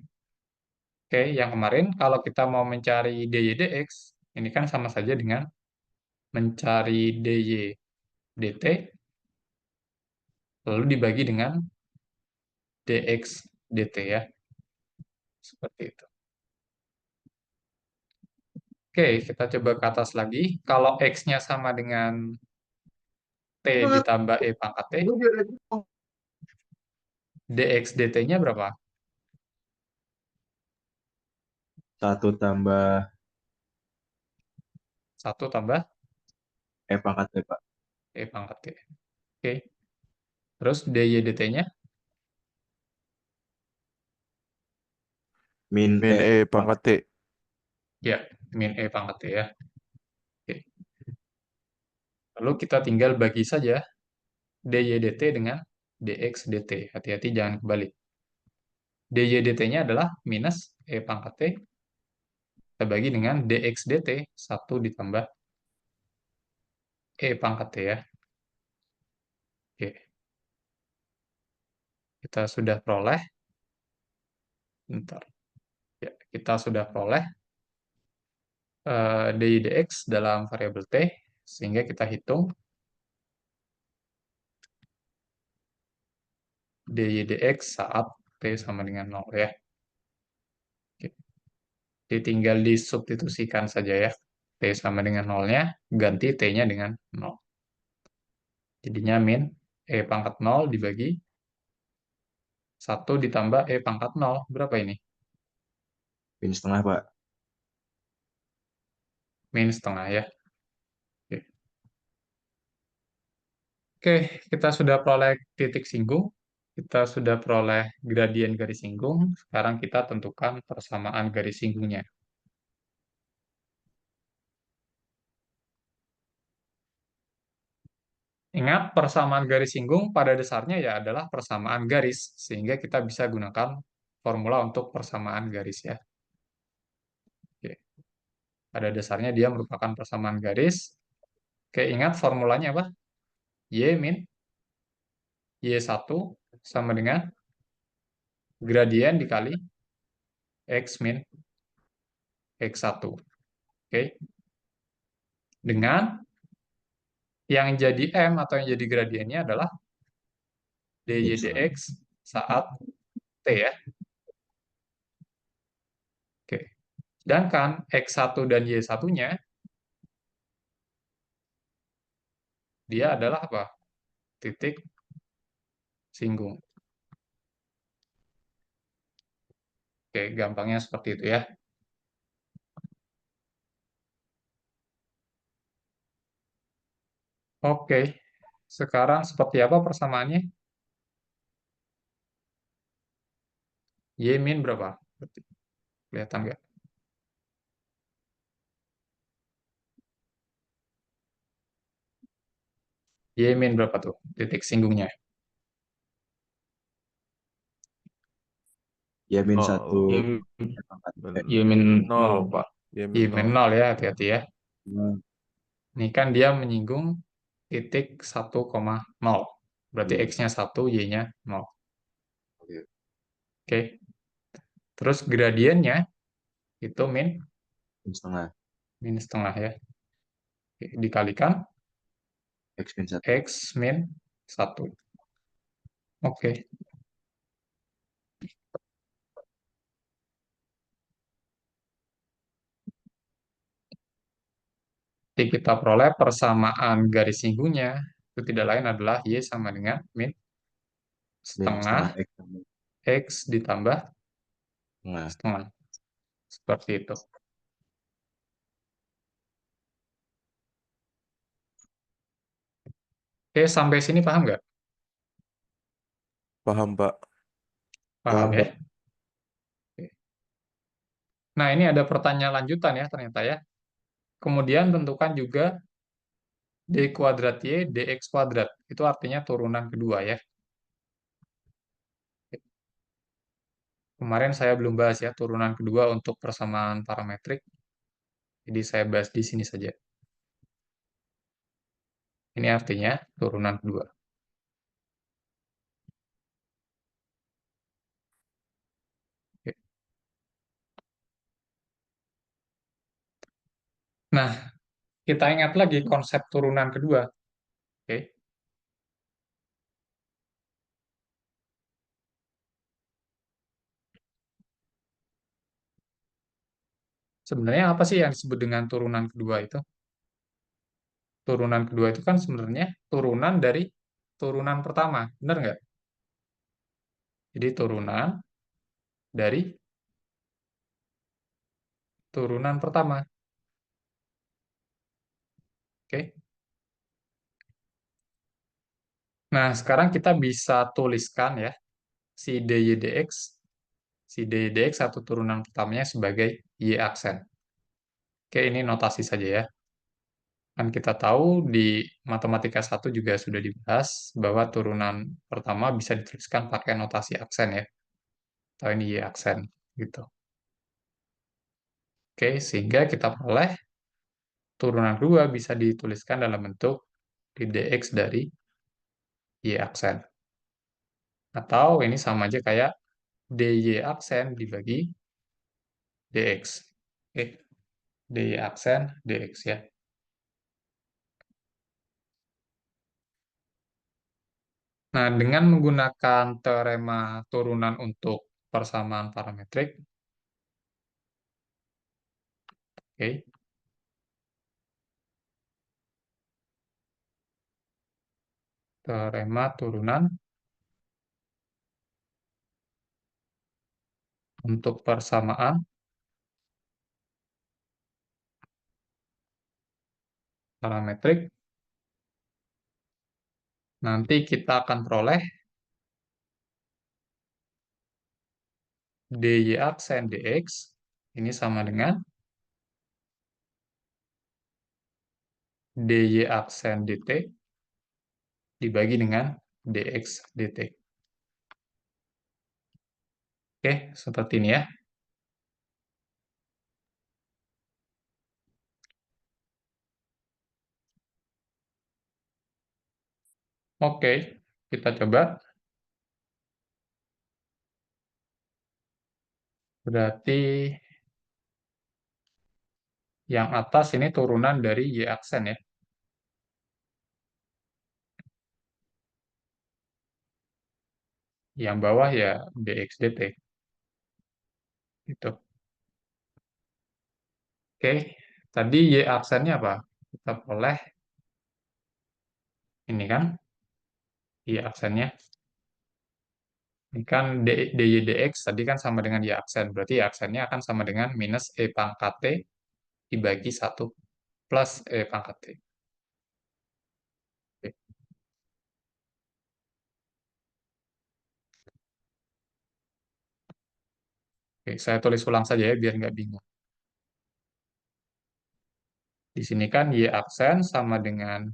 Oke, yang kemarin kalau kita mau mencari dy dx, ini kan sama saja dengan mencari dy dt, lalu dibagi dengan dx dt ya. Seperti itu. Oke, kita coba ke atas lagi. Kalau x-nya sama dengan t ditambah e pangkat t, dx dt-nya berapa? 1 tambah 1 tambah E pangkat T, Pak. e pangkat t. Oke. Terus dy dt-nya Min Min E E pangkat T. ya min e pangkat t ya. Oke. Lalu kita tinggal bagi saja dy dt dengan dx dt. Hati-hati jangan kebalik. Dy dt-nya adalah minus e pangkat t. Kita bagi dengan dx dt 1 ditambah e pangkat t ya. Oke. Kita sudah peroleh. Bentar. Ya, kita sudah peroleh dy dx dalam variabel t, sehingga kita hitung dy dx saat t sama dengan 0 ya. Oke. Jadi tinggal disubstitusikan saja ya. T sama dengan 0-nya, ganti t-nya dengan 0. Jadinya min e pangkat 0 dibagi 1 ditambah e pangkat 0. Berapa ini? Min setengah, Pak. Min setengah ya. Oke. Oke, kita sudah peroleh titik singgung. Kita sudah peroleh gradien garis singgung. Sekarang kita tentukan persamaan garis singgungnya. Ingat, persamaan garis singgung pada dasarnya ya adalah persamaan garis, sehingga kita bisa gunakan formula untuk persamaan garis ya. Oke. Pada dasarnya dia merupakan persamaan garis. Oke, ingat formulanya apa? Y min Y1 sama dengan gradien dikali X min X1. Oke. Dengan yang jadi M atau yang jadi gradiennya adalah dy dx saat T ya. Oke. Sedangkan X1 dan Y1-nya dia adalah apa? Titik singgung. Oke, gampangnya seperti itu ya. Oke, sekarang seperti apa persamaannya? Y min berapa? Kelihatan nggak? Y min berapa tuh? Titik singgungnya. Ya min Nol. 1 Y, E pangkat Men- Y min 0, Nol. Pak. Y Y min min 0. 0 ya, hati-hati ya. Nah, Ini kan dia menyinggung titik 1,0. Berarti iya. X-nya 1, Y-nya 0. Oke. Oke. Terus gradiennya itu min Min setengah. setengah ya. Oke, dikalikan X min 1. X min 1. Oke. Jadi kita peroleh persamaan garis singgungnya itu tidak lain adalah Y sama dengan min Min setengah setengah X sama X ditambah setengah. setengah. Seperti itu. Oke, sampai sini paham nggak? Paham, Pak. Paham Paham, ya? Pak. Oke. Nah, ini ada pertanyaan lanjutan ya ternyata ya. Kemudian tentukan juga D kuadrat Y dx kuadrat. Itu artinya turunan kedua ya. Kemarin saya belum bahas ya turunan kedua untuk persamaan parametrik. Jadi saya bahas di sini saja. Ini artinya turunan kedua. Oke. Nah, kita ingat lagi konsep turunan kedua. Oke. Sebenarnya apa sih yang disebut dengan turunan kedua itu? Turunan kedua itu kan sebenarnya turunan dari turunan pertama. Benar nggak? Jadi turunan dari turunan pertama. Oke. Nah, sekarang kita bisa tuliskan ya si dy dx, si dy dx satu turunan pertamanya sebagai y aksen. Oke, ini notasi saja ya. Kan kita tahu di matematika 1 juga sudah dibahas bahwa turunan pertama bisa dituliskan pakai notasi aksen ya. Atau ini y aksen gitu. Oke, sehingga kita peroleh turunan kedua bisa dituliskan dalam bentuk dx dari y aksen. Atau ini sama aja kayak dy aksen dibagi dx. Oke, dy aksen dx ya. Nah, dengan menggunakan teorema turunan untuk persamaan parametrik, oke, teorema turunan untuk persamaan parametrik, nanti kita akan peroleh dy aksen dx ini sama dengan dy aksen dt dibagi dengan dx dt. Oke, seperti ini ya. Oke, kita coba. Berarti yang atas ini turunan dari y aksen ya. Yang bawah ya dx dt. Gitu. Oke, tadi y aksennya apa? Kita boleh ini kan y aksennya. Ini kan dy dx tadi kan sama dengan y aksen. Berarti y aksennya akan sama dengan minus e pangkat t dibagi 1 plus e pangkat t. Oke. Oke, saya tulis ulang saja ya biar nggak bingung. Di sini kan y aksen sama dengan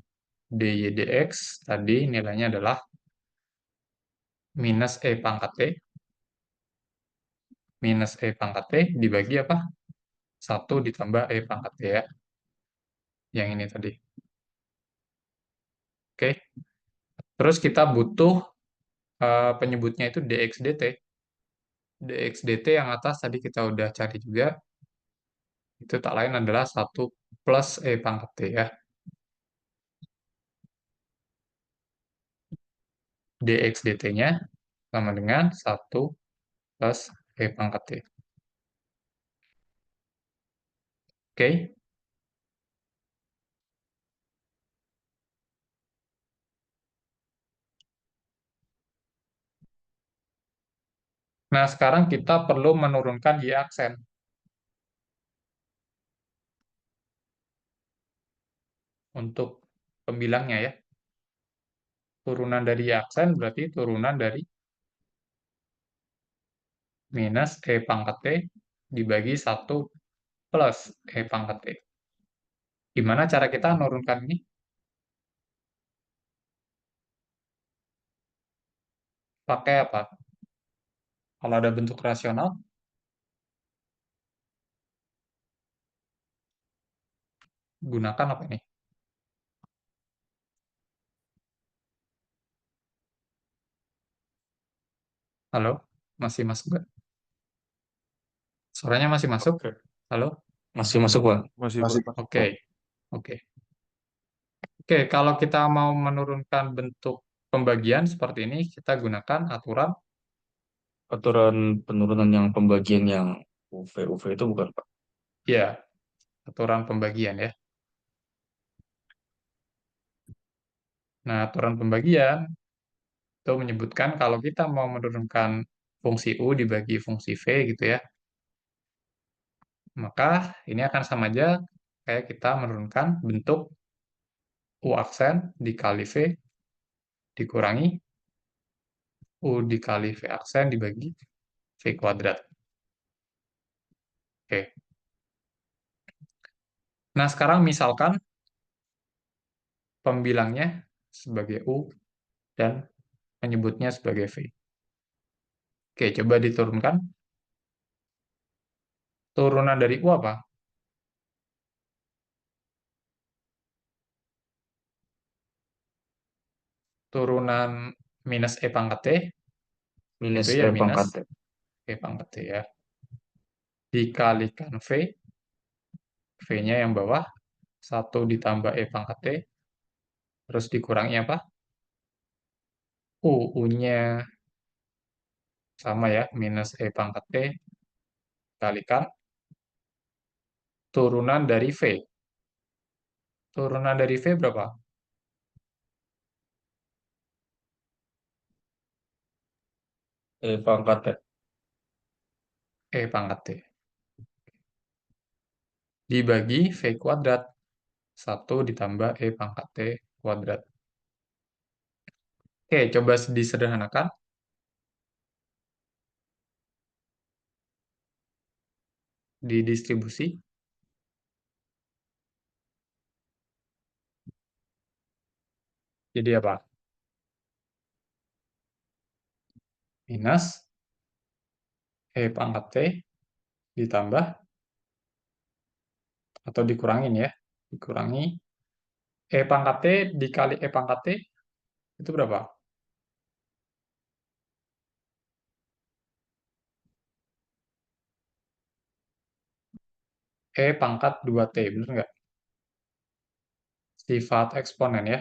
dy dx tadi nilainya adalah minus e pangkat t minus e pangkat t dibagi apa? 1 ditambah e pangkat t ya. Yang ini tadi. Oke. Terus kita butuh penyebutnya itu dx dt. Dx dt yang atas tadi kita udah cari juga. Itu tak lain adalah 1 plus e pangkat t ya. Dx dt-nya sama dengan 1 plus e pangkat t. Oke. Nah, sekarang kita perlu menurunkan y aksen. Untuk pembilangnya ya. Turunan dari y aksen berarti turunan dari minus e pangkat t dibagi 1 plus e pangkat t. Gimana cara kita menurunkan ini? Pakai apa? Kalau ada bentuk rasional, gunakan apa ini? Halo? Masih masuk nggak? Suaranya masih masuk? Oke. Halo? Masih masuk, Pak. Masih, Masih Pak. Oke. Oke. Oke, kalau kita mau menurunkan bentuk pembagian seperti ini, kita gunakan aturan, Aturan penurunan yang pembagian yang UV itu bukan, Pak. ya, aturan pembagian ya. Nah, aturan pembagian itu menyebutkan kalau kita mau menurunkan fungsi U dibagi fungsi V gitu ya, maka ini akan sama aja kayak kita menurunkan bentuk U aksen dikali V dikurangi U dikali V aksen dibagi V kuadrat. Oke. Nah, sekarang misalkan pembilangnya sebagai U dan menyebutnya sebagai V. Oke, coba diturunkan. Turunan dari U apa? Turunan minus E pangkat T, Minus itu ya E minus pangkat T. E pangkat T ya. Dikalikan V, V-nya yang bawah, 1 ditambah E pangkat T, terus dikurangi apa? U-nya sama ya, minus E pangkat T kalikan turunan dari V. Turunan dari V berapa? pangkat T. E pangkat T. Dibagi V kuadrat. 1 ditambah E pangkat T kuadrat. Oke, coba disederhanakan. Didistribusi. Jadi apa? Minus E pangkat T ditambah, atau dikurangin ya. Dikurangi E pangkat T dikali E pangkat T, itu berapa? E pangkat 2T, bener nggak? Sifat eksponen ya.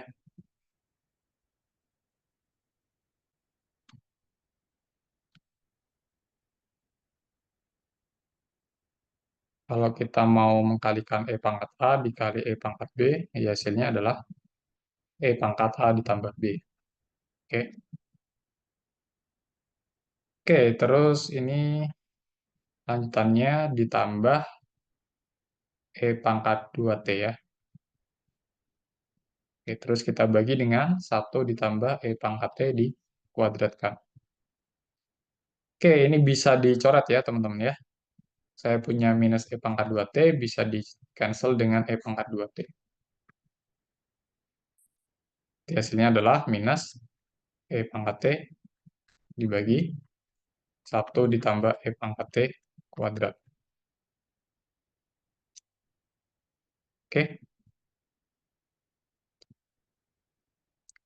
Kalau kita mau mengkalikan E pangkat A dikali E pangkat B, ya hasilnya adalah E pangkat A ditambah B. Oke. Oke, terus ini lanjutannya ditambah E pangkat 2T ya. Oke, terus kita bagi dengan 1 ditambah E pangkat T dikuadratkan. Oke, ini bisa dicoret ya teman-teman ya. Saya punya minus E pangkat 2T bisa di-cancel dengan E pangkat 2T. Jadi hasilnya adalah minus E pangkat T dibagi 1 ditambah E pangkat T kuadrat. Oke.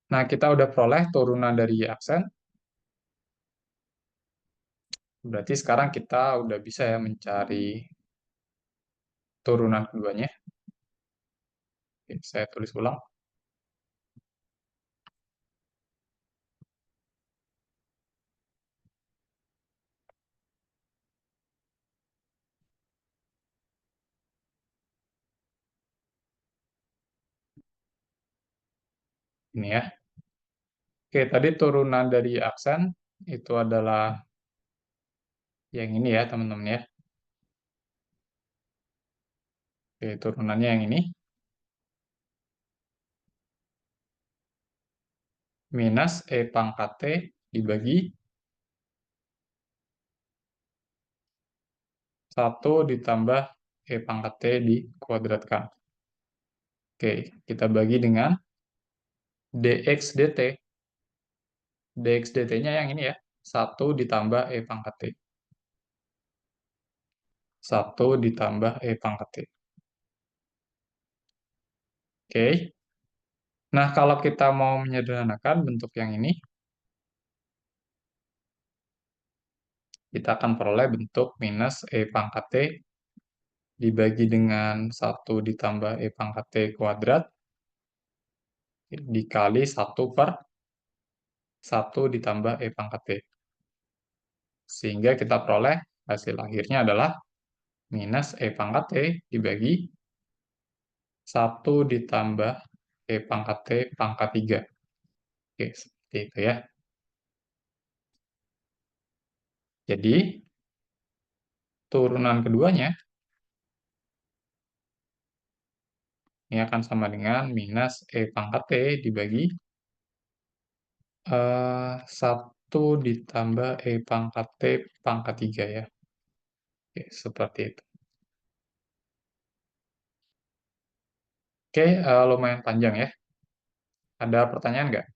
Nah, kita udah peroleh turunan dari aksen. Berarti sekarang kita udah bisa ya mencari turunan keduanya. Oke, saya tulis ulang. Ini ya. Oke, tadi turunan dari aksen itu adalah yang ini ya, teman-teman ya. Oke, turunannya yang ini. Minus E pangkat T dibagi 1 ditambah E pangkat T dikuadratkan. Oke, kita bagi dengan dx dt. Dx dt-nya yang ini ya. 1 ditambah E pangkat T. 1 ditambah E pangkat T. Oke. Nah, kalau kita mau menyederhanakan bentuk yang ini, kita akan peroleh bentuk minus E pangkat T dibagi dengan 1 ditambah E pangkat T kuadrat dikali 1 per 1 ditambah E pangkat T. Sehingga kita peroleh hasil akhirnya adalah minus E pangkat T dibagi 1 ditambah E pangkat T pangkat 3. Oke, seperti itu ya. Jadi, turunan keduanya ini akan sama dengan minus E pangkat T dibagi 1 ditambah E pangkat T pangkat 3 ya. Oke, seperti itu. Oke, lumayan panjang ya. Ada pertanyaan nggak?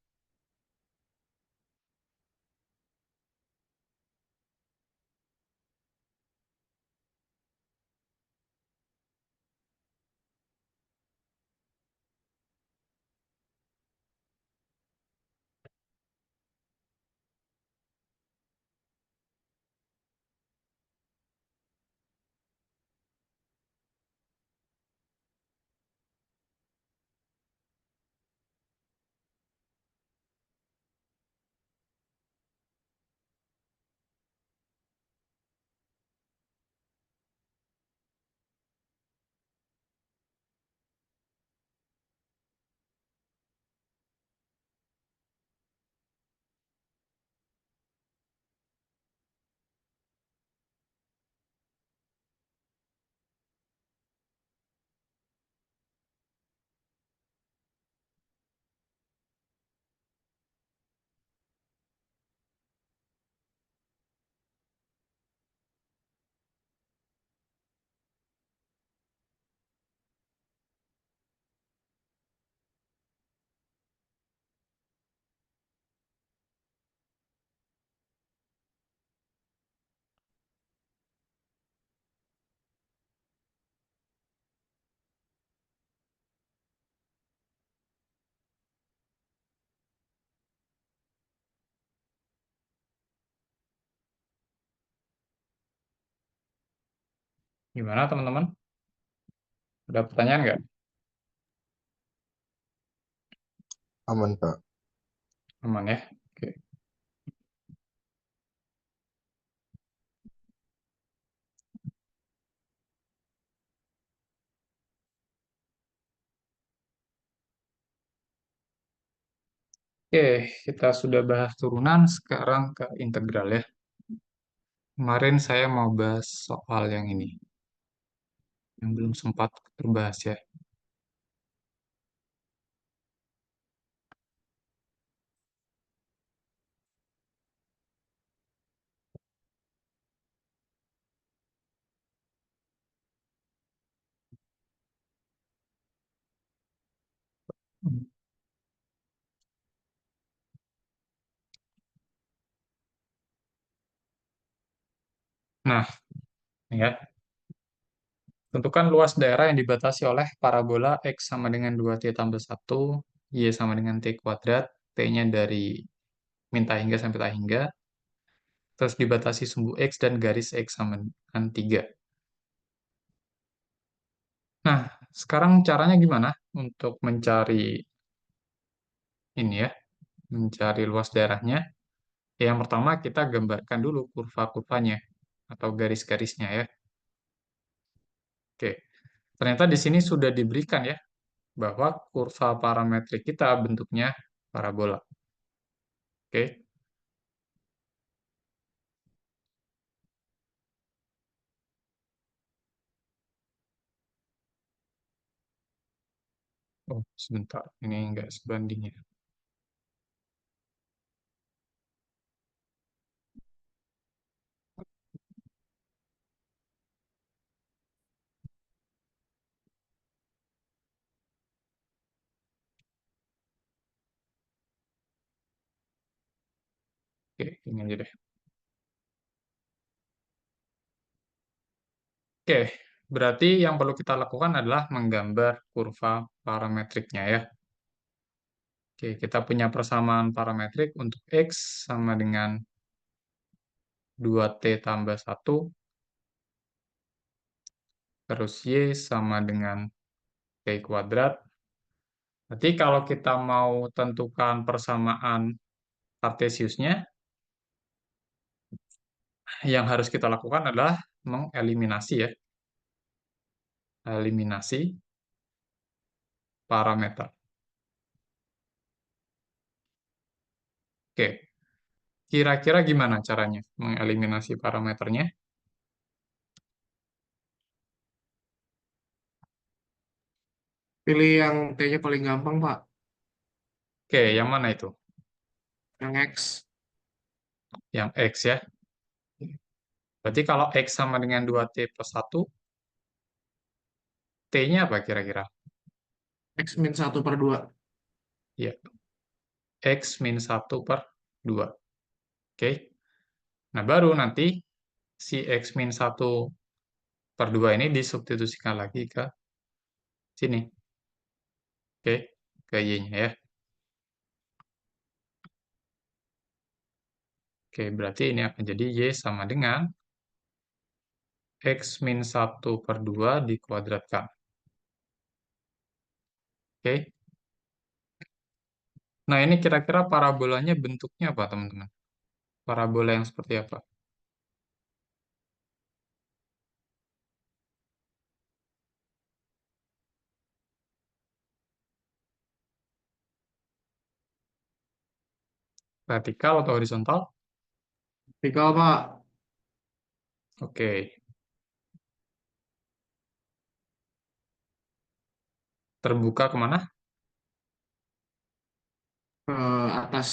Gimana teman-teman? Ada pertanyaan nggak? Aman, Pak. Aman ya? Oke. Oke, kita sudah bahas turunan, sekarang ke integral ya. Kemarin saya mau bahas soal yang ini, yang belum sempat terbahas ya. Nah, ini ya. Tentukan luas daerah yang dibatasi oleh parabola X sama dengan 2T tambah 1, Y sama dengan T kuadrat, T-nya dari min tak hingga sampai tak hingga, terus dibatasi sumbu X dan garis X sama dengan 3. Nah, sekarang caranya gimana untuk mencari ini ya, mencari luas daerahnya? Yang pertama kita gambarkan dulu kurva-kurvanya atau garis-garisnya ya. Oke, ternyata di sini sudah diberikan ya bahwa kurva parametrik kita bentuknya parabola. Oke, oh sebentar, ini enggak sebanding ya. Oke, ini aja deh. Oke, berarti yang perlu kita lakukan adalah menggambar kurva parametriknya ya. Oke, kita punya persamaan parametrik untuk X sama dengan 2T tambah 1, terus Y sama dengan T kuadrat. Berarti kalau kita mau tentukan persamaan Kartesiusnya, yang harus kita lakukan adalah mengeliminasi ya, eliminasi parameter. Oke, kira-kira gimana caranya mengeliminasi parameternya? Pilih yang T-nya paling gampang, Pak. Oke, yang mana itu? Yang X. Yang X ya. Berarti kalau X sama dengan 2T plus 1, T-nya apa kira-kira? X min 1/2. Ya, X min 1/2. Oke. Nah, baru nanti si X min 1/2 ini disubstitusikan lagi ke sini. Oke, ke Y-nya ya. Oke, berarti ini akan jadi Y sama dengan X min 1/2 dikuadratkan. Oke. Nah, ini kira-kira parabolanya bentuknya apa, teman-teman? Parabola yang seperti apa? Vertikal atau horizontal? Vertikal, Pak. Oke. Terbuka kemana? Ke atas.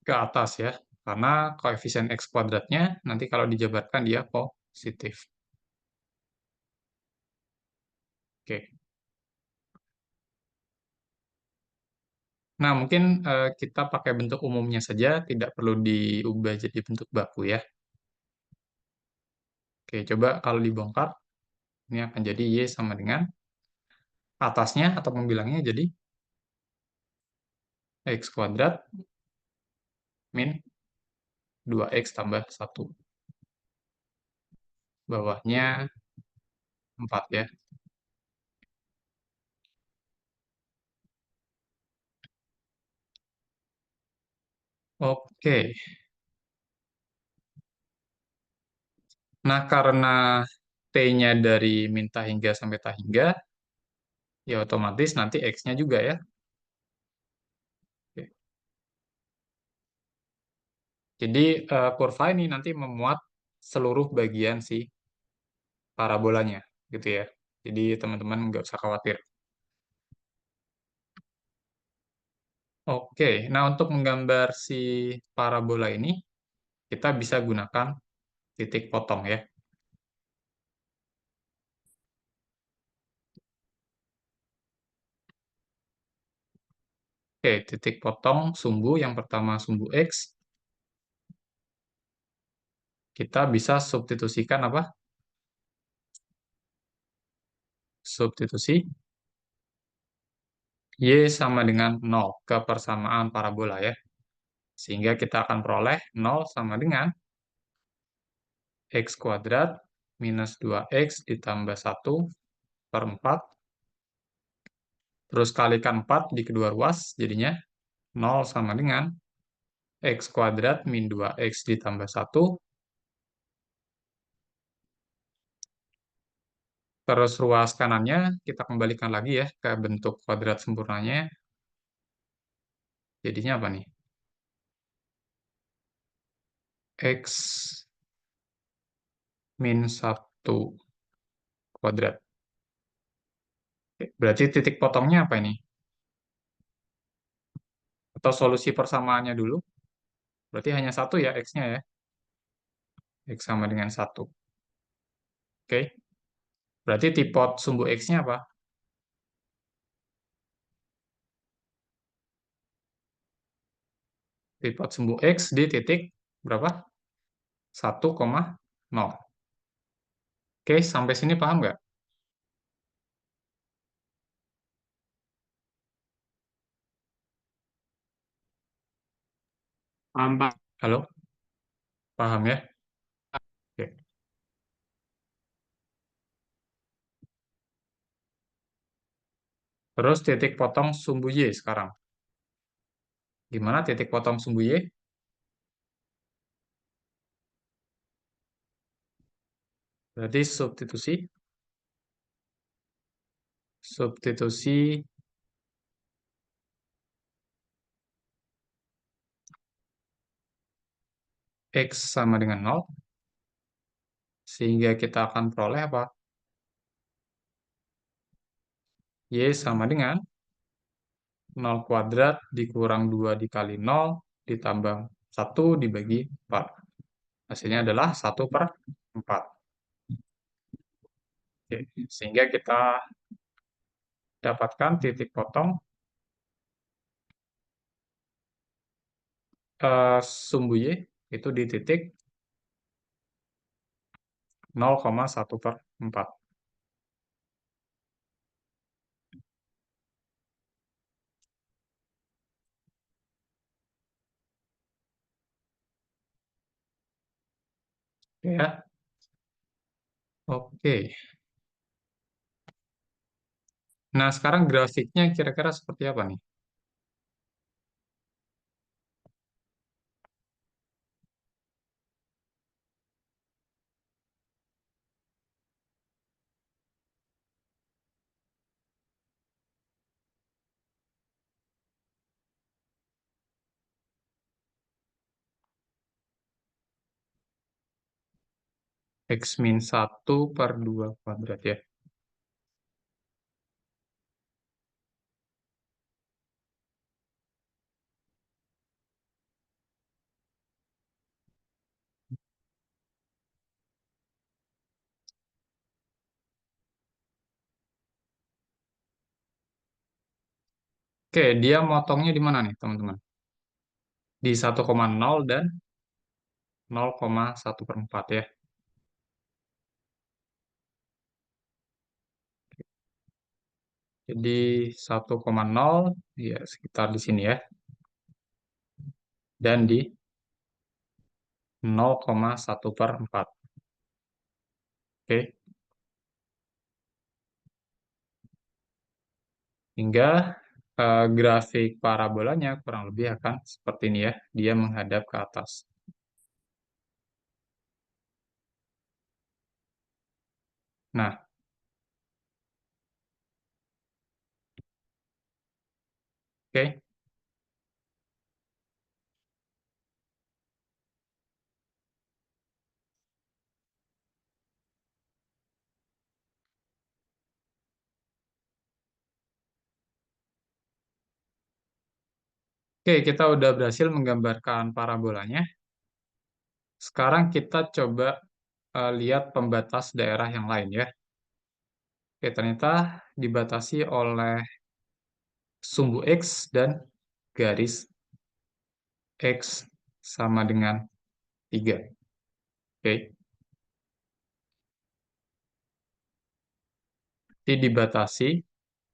Ke atas ya. Karena koefisien X kuadratnya nanti kalau dijabarkan dia positif. Oke. Nah, mungkin kita pakai bentuk umumnya saja, tidak perlu diubah jadi bentuk baku ya. Oke, coba kalau dibongkar, ini akan jadi Y sama dengan atasnya atau pembilangnya jadi X kuadrat min 2X tambah 1. bawahnya 4 ya. Oke. Nah, karena T-nya dari min tak hingga sampai tak hingga, ya otomatis nanti X-nya juga ya. Oke. Jadi kurva ini nanti memuat seluruh bagian si parabolanya, gitu ya. Jadi teman-teman nggak usah khawatir. Oke, nah untuk menggambar si parabola ini, kita bisa gunakan titik potong ya. Oke, titik potong sumbu yang pertama sumbu X, kita bisa substitusikan apa? Substitusi Y sama dengan 0 ke persamaan parabola ya. Sehingga kita akan peroleh 0 sama dengan X kuadrat minus 2X ditambah 1 per 4. Terus kalikan 4 di kedua ruas, jadinya 0 sama dengan X kuadrat min 2X ditambah 1. Terus ruas kanannya kita kembalikan lagi ya ke bentuk kuadrat sempurnanya. Jadinya apa nih? X min 1 kuadrat. Oke, berarti titik potongnya apa ini? Atau solusi persamaannya dulu. Berarti hanya 1 ya X-nya ya. X sama dengan 1. Oke. Berarti tipot sumbu X-nya apa? Tipot sumbu X di titik berapa? 1,0. Oke, sampai sini paham nggak? Paham, Pak. Halo? Paham ya? Oke. Terus titik potong sumbu Y sekarang. Gimana titik potong sumbu Y? Berarti substitusi X sama dengan 0, sehingga kita akan peroleh apa? Y sama dengan 0 kuadrat dikurang 2 dikali 0 ditambah 1 dibagi 4. Hasilnya adalah 1 per 4. Oke. Sehingga kita dapatkan titik potong sumbu Y itu di titik 0,1 per 4. Ya. Oke. Nah, sekarang grafiknya kira-kira seperti apa nih? X min 1 per 2 kuadrat ya. Oke, dia motongnya di mana nih, teman-teman? Di 1,0 dan 0,1 per 4 ya. Jadi 1,0 ya sekitar di sini ya. Dan di 0,1 per 4. Oke. Hingga grafik parabolanya kurang lebih akan seperti ini ya. Dia menghadap ke atas. Nah, oke. Oke, kita udah berhasil menggambarkan parabolanya. Sekarang kita coba lihat pembatas daerah yang lain ya. Oke, ternyata dibatasi oleh sumbu X dan garis X sama dengan 3. Oke. Jadi dibatasi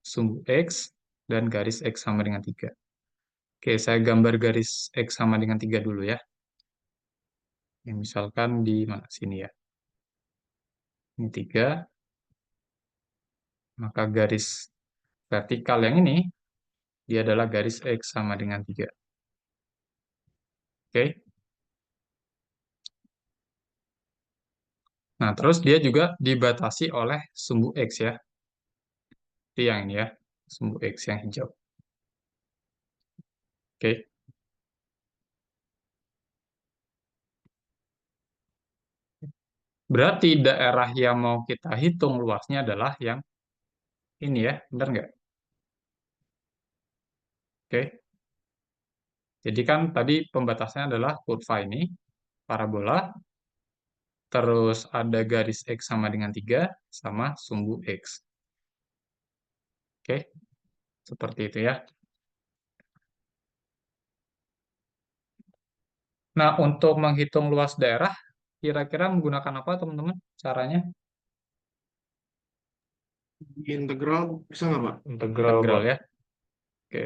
sumbu X dan garis X sama dengan 3. Oke, saya gambar garis X sama dengan 3 dulu ya. Yang misalkan di mana sini ya. Ini 3. Maka garis vertikal yang ini, dia adalah garis X sama dengan 3. Oke. Nah, terus dia juga dibatasi oleh sumbu X ya. Itu yang ini ya, sumbu X yang hijau. Oke. Berarti daerah yang mau kita hitung luasnya adalah yang ini ya, benar nggak? Oke. Jadi kan tadi pembatasnya adalah kurva ini, parabola, terus ada garis X sama dengan 3, sama sumbu X. Oke, seperti itu ya. Nah, untuk menghitung luas daerah, kira-kira menggunakan apa teman-teman caranya? Di integral bisa nggak, Pak? Integral, Integral Pak. ya. Oke.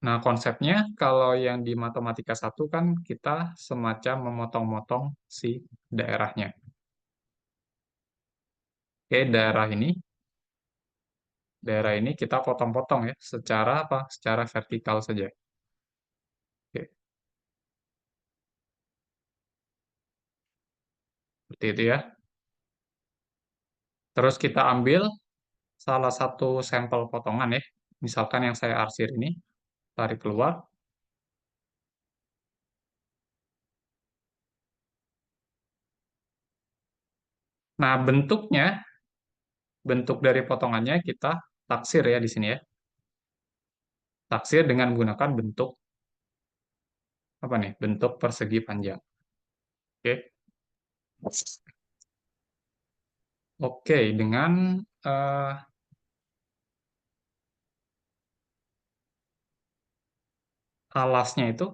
Nah, konsepnya kalau yang di matematika 1 kan kita semacam memotong-motong si daerahnya. Oke, daerah ini kita potong-potong ya, secara apa? Secara vertikal saja. Oke, seperti itu ya. Terus kita ambil salah satu sampel potongan ya. Misalkan yang saya arsir ini, tarik keluar. Nah, bentuk dari potongannya kita taksir ya di sini ya. Taksir dengan menggunakan bentuk apa nih? Bentuk persegi panjang. Oke. Oke, dengan alasnya itu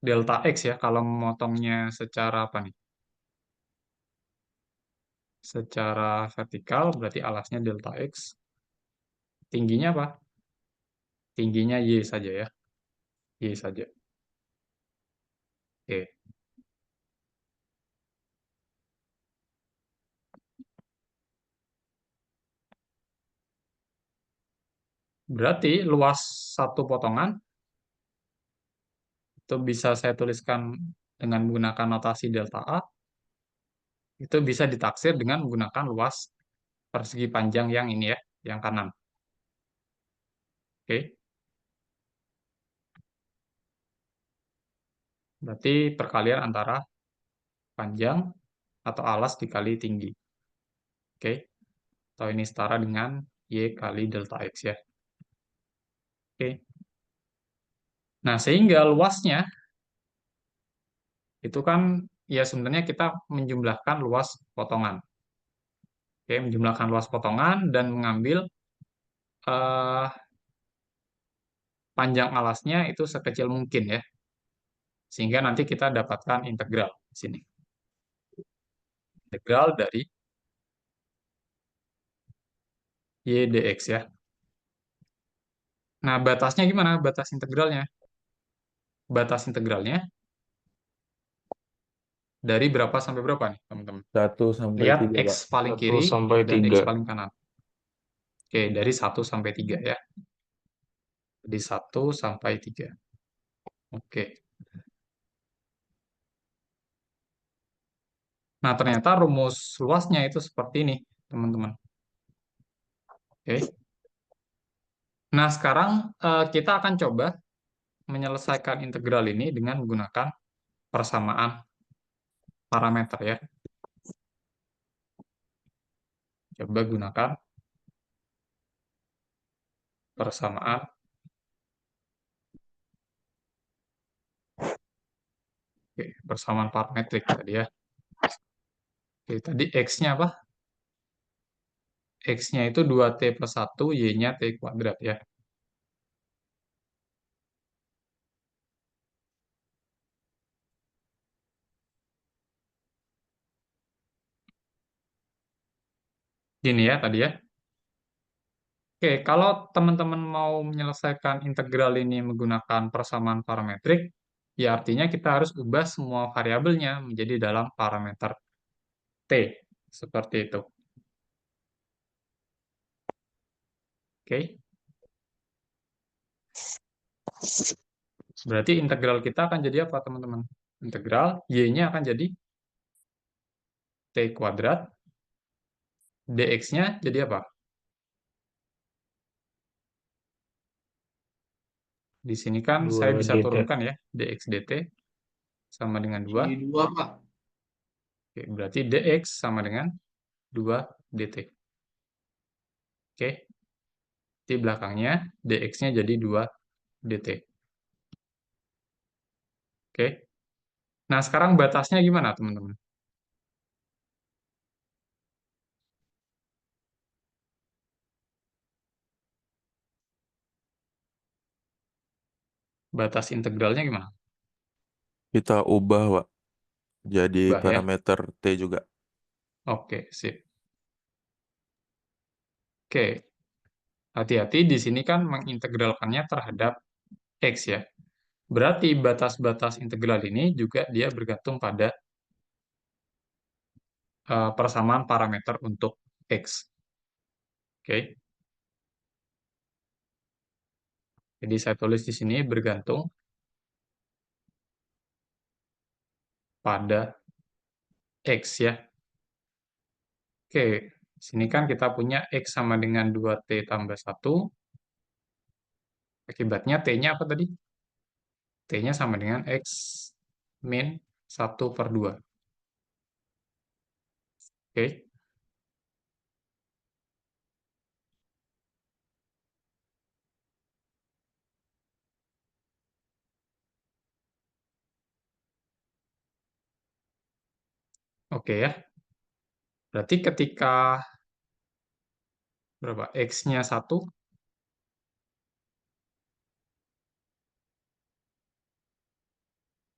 delta X ya, kalau memotongnya secara apa nih? Secara vertikal berarti alasnya delta X. Tingginya apa? Tingginya Y saja ya. Y saja. Oke. Berarti luas satu potongan itu bisa saya tuliskan dengan menggunakan notasi delta A. Itu bisa ditaksir dengan menggunakan luas persegi panjang yang ini ya, yang kanan. Oke. Berarti perkalian antara panjang atau alas dikali tinggi. Oke. Atau ini setara dengan Y kali delta X ya. Oke. Nah, sehingga luasnya itu kan ya sebenarnya kita menjumlahkan luas potongan. Oke, menjumlahkan luas potongan dan mengambil eh, panjang alasnya itu sekecil mungkin ya. Sehingga nanti kita dapatkan integral di sini. Integral dari Y dx ya. Nah, batasnya gimana? Batas integralnya. Batas integralnya Dari berapa sampai berapa nih, teman-teman? 1 sampai Lihat 3, X Pak. paling 1 kiri sampai dan X 3. paling kanan. Oke, dari 1 sampai 3 ya. Dari 1 sampai 3. Oke. Nah, ternyata rumus luasnya itu seperti ini, teman-teman. Oke. Nah, sekarang kita akan coba menyelesaikan integral ini dengan menggunakan persamaan parameter ya. Coba gunakan persamaan. Oke, persamaan parametrik tadi ya. Oke, tadi X-nya apa? X-nya itu 2T plus 1, Y-nya T kuadrat ya. Gini ya tadi ya. Oke, kalau teman-teman mau menyelesaikan integral ini menggunakan persamaan parametrik, ya artinya kita harus ubah semua variabelnya menjadi dalam parameter T. Seperti itu. Oke. Berarti integral kita akan jadi apa, teman-teman? Integral Y-nya akan jadi T kuadrat. Dx-nya jadi apa? Di sini kan saya 2 bisa dt. turunkan ya. Dx dt sama dengan 2. Jadi 2, Pak. Oke, berarti dx sama dengan 2 dt. Oke. Di belakangnya dx-nya jadi 2 dt. Oke. Nah, sekarang batasnya gimana, teman-teman? Batas integralnya gimana? Kita ubah, Pak. Jadi Ubah ya. parameter T juga. Oke, sip. Oke. Hati-hati di sini kan mengintegralkannya terhadap x ya. Berarti batas-batas integral ini juga dia bergantung pada persamaan parameter untuk x. Oke. Jadi saya tulis di sini bergantung pada x ya. Oke, sini kan kita punya x sama dengan 2t tambah 1. Akibatnya t-nya apa tadi? T-nya sama dengan x min 1/2. Oke. Oke ya. Berarti ketika berapa? X-nya 1,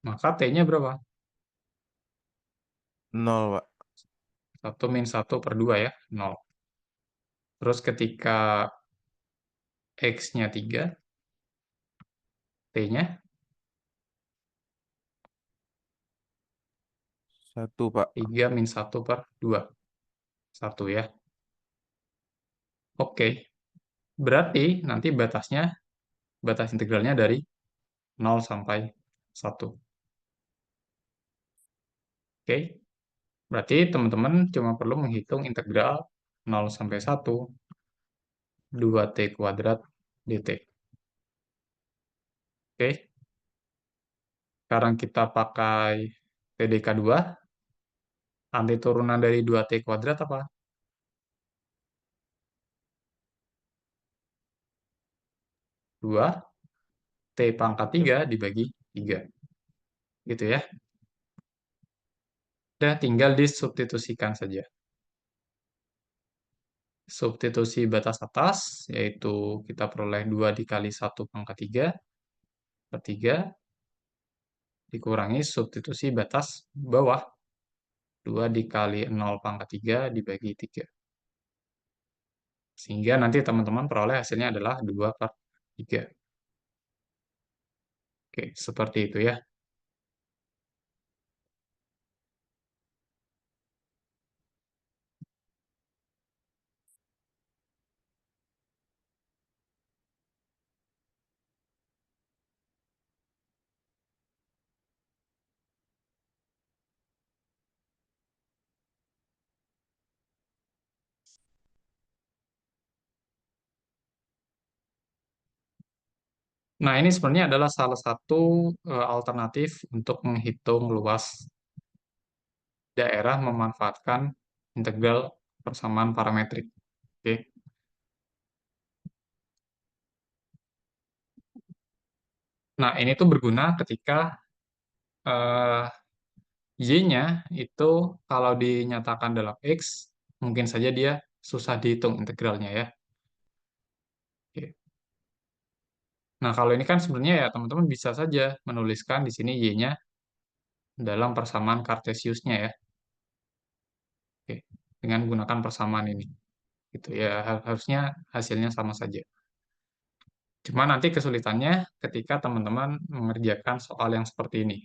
maka T-nya berapa? 0, Pak. 1 min 1/2 ya, 0. Terus ketika X-nya 3, T-nya 1, Pak. 3 min 1/2. 1 ya. Oke. Berarti nanti batas integralnya dari 0 sampai 1. Oke. Berarti teman-teman cuma perlu menghitung integral 0 sampai 1, 2t kuadrat dt. Oke. Sekarang kita pakai TDK 2. Anti turunan dari 2t kuadrat apa? 2 T pangkat 3 dibagi 3. Gitu ya. Udah tinggal disubstitusikan saja. Substitusi batas atas, yaitu kita peroleh 2 dikali 1 pangkat 3, per 3, dikurangi substitusi batas bawah, 2 dikali 0 pangkat 3 dibagi 3. Sehingga nanti teman-teman peroleh hasilnya adalah 2/3. Oke, seperti itu ya. Nah, ini sebenarnya adalah salah satu alternatif untuk menghitung luas daerah memanfaatkan integral persamaan parametrik. Oke. Nah, ini tuh berguna ketika eh, Y-nya itu kalau dinyatakan dalam X, mungkin saja dia susah dihitung integralnya ya. Oke. Nah, kalau ini kan sebenarnya ya teman-teman bisa saja menuliskan di sini Y-nya dalam persamaan Kartesiusnya ya. Oke. Dengan gunakan persamaan ini. Gitu ya, harusnya hasilnya sama saja. Cuma nanti kesulitannya ketika teman-teman mengerjakan soal yang seperti ini.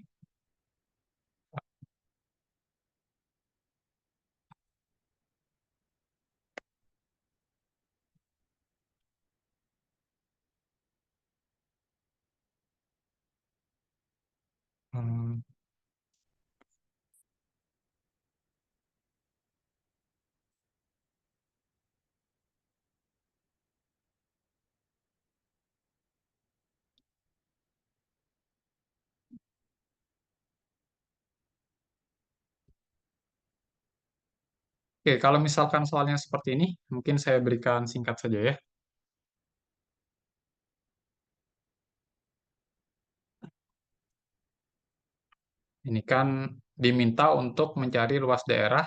Hmm, Oke, kalau misalkan soalnya seperti ini, mungkin saya berikan singkat saja ya. Ini kan diminta untuk mencari luas daerah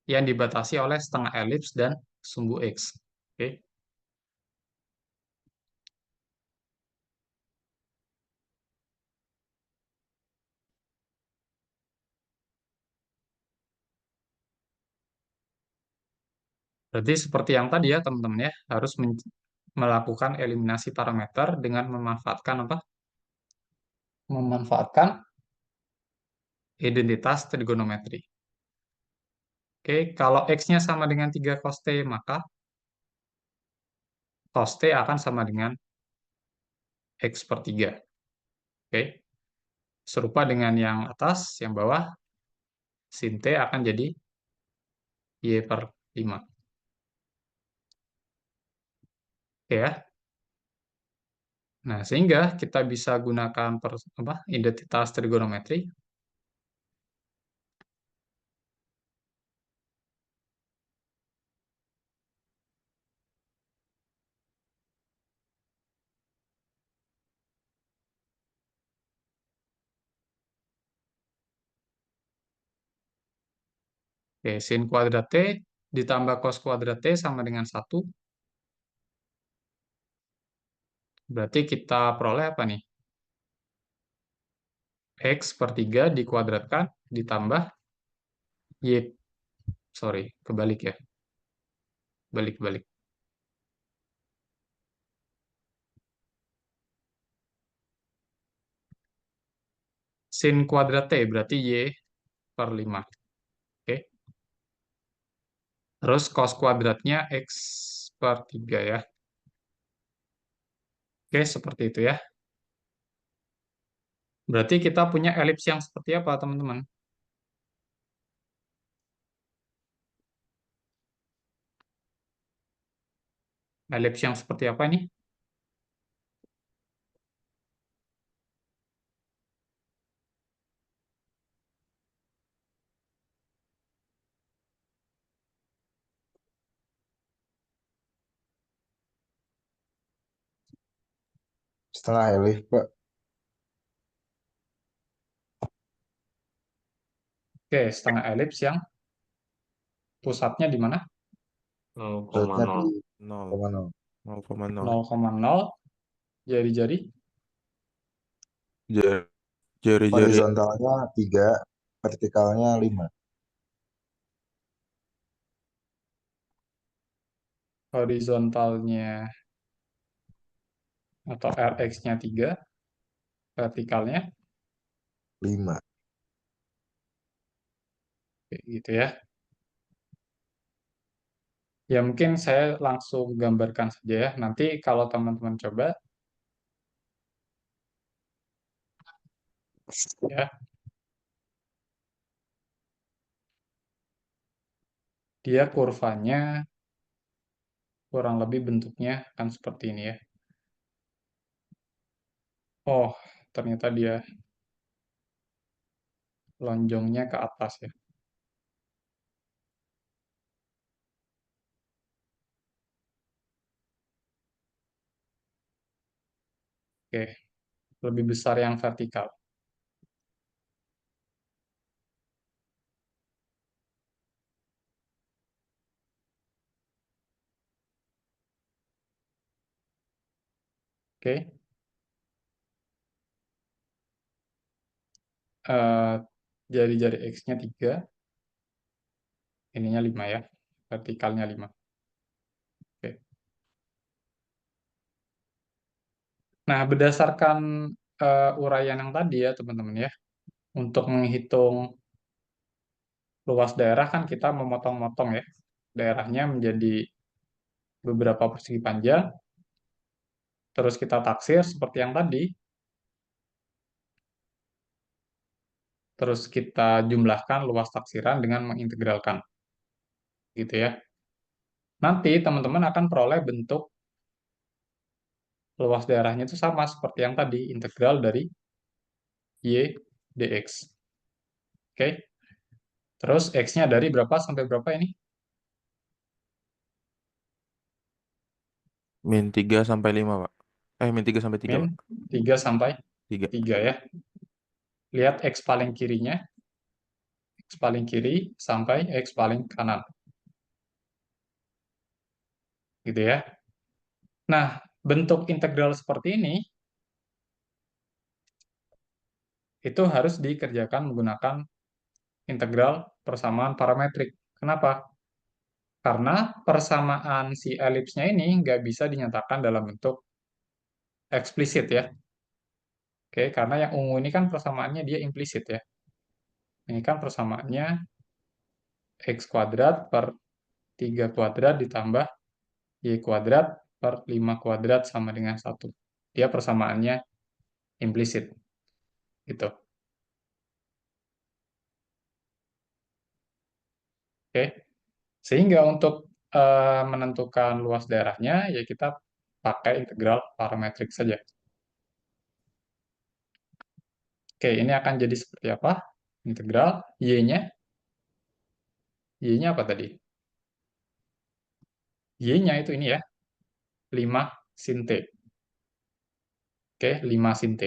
yang dibatasi oleh setengah elips dan sumbu X. Oke. Berarti seperti yang tadi ya teman-teman ya, harus melakukan eliminasi parameter dengan memanfaatkan apa? Memanfaatkan identitas trigonometri. Oke, kalau X-nya sama dengan 3 cos T, maka cos T akan sama dengan X per 3. Oke, serupa dengan yang atas, yang bawah, sin T akan jadi Y per 5. Oke ya. Nah, sehingga kita bisa gunakan identitas trigonometri. Oke, sin kuadrat T ditambah cos kuadrat T sama dengan 1. Berarti kita peroleh apa nih? X per 3 dikuadratkan ditambah Y. Sorry, kebalik ya. Balik-balik. Sin kuadrat T berarti Y per 5. Oke. Terus cos kuadratnya X per 3 ya. Oke, seperti itu ya. Berarti kita punya elips yang seperti apa, teman-teman? Elips yang seperti apa ini? Setengah elips, Pak. Oke, setengah elips yang pusatnya di mana? Maksudnya di 0,0. 0, 0,0. 0,0. 0,0 jari-jari. Jari-jari Horizontalnya 3, vertikalnya 5. Horizontalnya atau RX-nya 3, vertikalnya 5. kayak gitu ya. Ya mungkin saya langsung gambarkan saja ya. Nanti kalau teman-teman coba ya, dia kurvanya kurang lebih bentuknya kan seperti ini ya. Oh, ternyata dia lonjongnya ke atas ya. Oke, lebih besar yang vertikal. Oke. Eh, jari-jari X-nya 3, ininya 5 ya. Vertikalnya 5. Oke. Nah, berdasarkan uraian yang tadi ya, teman-teman ya, untuk menghitung luas daerah kan kita memotong-motong ya. Daerahnya menjadi beberapa persegi panjang, terus kita taksir seperti yang tadi, terus kita jumlahkan luas taksiran dengan mengintegralkan. Gitu ya. Nanti teman-teman akan peroleh bentuk luas daerahnya itu sama seperti yang tadi, integral dari Y dx. Oke. Terus X-nya dari berapa sampai berapa ini? Min 3 sampai 5, Pak. Min 3 sampai 3, Min Pak. 3 sampai 3. 3 ya. Lihat X paling kirinya, X paling kiri sampai X paling kanan. Gitu ya. Nah, bentuk integral seperti ini itu harus dikerjakan menggunakan integral persamaan parametrik. Kenapa? Karena persamaan si elipsnya ini nggak bisa dinyatakan dalam bentuk eksplisit ya. Oke, karena yang ungu ini kan persamaannya dia implisit ya. Ini kan persamaannya X kuadrat per 3 kuadrat ditambah Y kuadrat per 5 kuadrat sama dengan 1. Dia persamaannya implisit. Gitu. Oke. Sehingga untuk menentukan luas daerahnya, ya kita pakai integral parametrik saja. Oke, ini akan jadi seperti apa? Integral Y-nya. Y-nya apa tadi? Y-nya itu ini ya, 5 sin T. Oke, 5 sin T.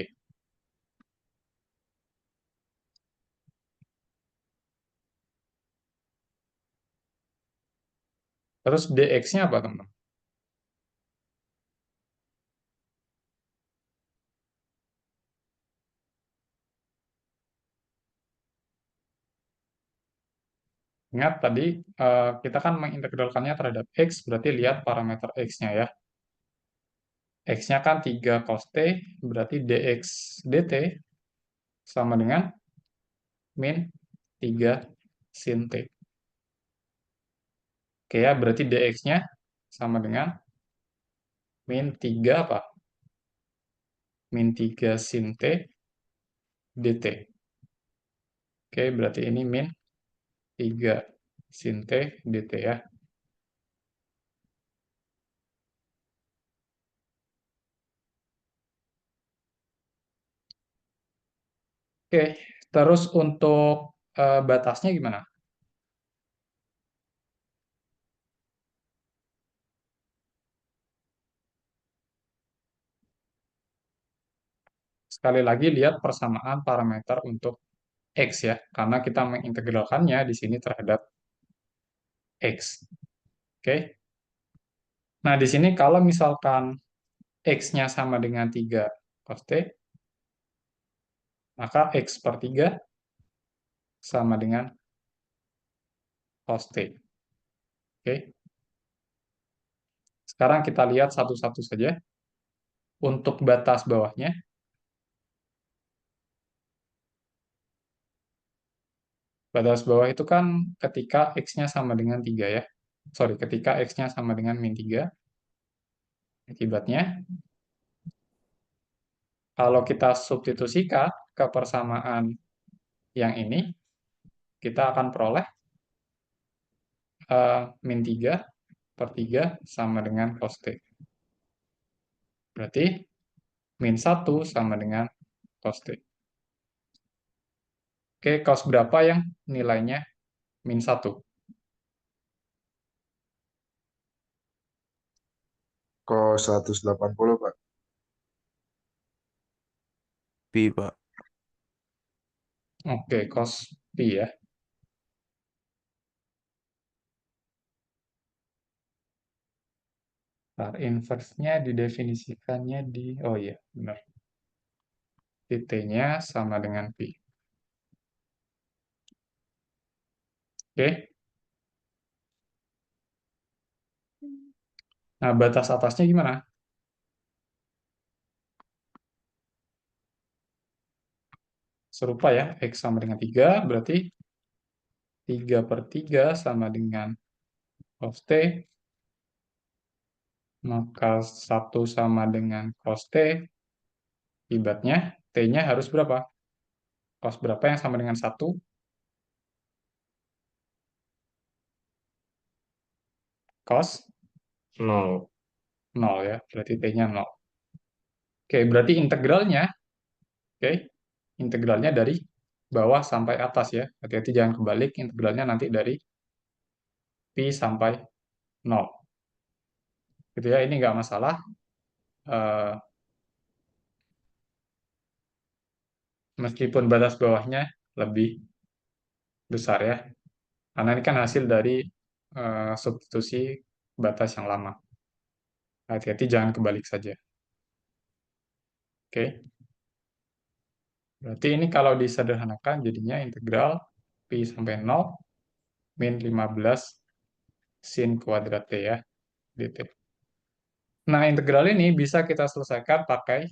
Terus dx-nya apa, teman-teman? Ingat tadi kita kan mengintegralkannya terhadap x, berarti lihat parameter x-nya ya. X-nya kan 3 cos T, berarti dx dt sama dengan min 3 sin T. Oke ya, berarti dx-nya sama dengan min 3 apa? Min 3 sin T dt. Oke, berarti ini min 3 sin T dt ya. Oke, terus untuk batasnya gimana? Sekali lagi lihat persamaan parameter untuk X ya, karena kita mengintegralkannya di sini terhadap X. Oke. Nah, di sini kalau misalkan X-nya sama dengan 3 cos T, maka X per 3 sama dengan cos T. Oke. Sekarang kita lihat satu-satu saja. Untuk batas bawahnya, batas bawah itu kan ketika X-nya sama dengan 3 ya. Sorry, ketika X-nya sama dengan min 3. Akibatnya, kalau kita substitusikan ke persamaan yang ini, kita akan peroleh min 3 per 3 sama dengan cos T. Berarti min 1 sama dengan cos T. Oke, cos berapa yang nilainya min 1? Cos 180, Pak. Pi, Pak. Oke, cos pi ya. Ntar inverse-nya didefinisikannya di, oh iya, benar. T-nya sama dengan pi. Oke. Nah, batas atasnya gimana? Serupa ya, X sama dengan 3, berarti 3/3 sama dengan cos T, maka 1 sama dengan cos T, akibatnya T-nya harus berapa? Cos berapa yang sama dengan 1? Cos 0. 0 ya, berarti T-nya 0. Oke, berarti integralnya, oke, integralnya dari bawah sampai atas ya. Hati-hati jangan kebalik, integralnya nanti dari pi sampai 0. Gitu ya, ini nggak masalah. Eh, meskipun batas bawahnya lebih besar ya. Karena ini kan hasil dari substitusi batas yang lama. Hati-hati jangan kebalik saja. Oke. Berarti ini kalau disederhanakan jadinya integral pi sampai 0 min 15 sin kuadrat T ya, dt. Nah, integral ini bisa kita selesaikan pakai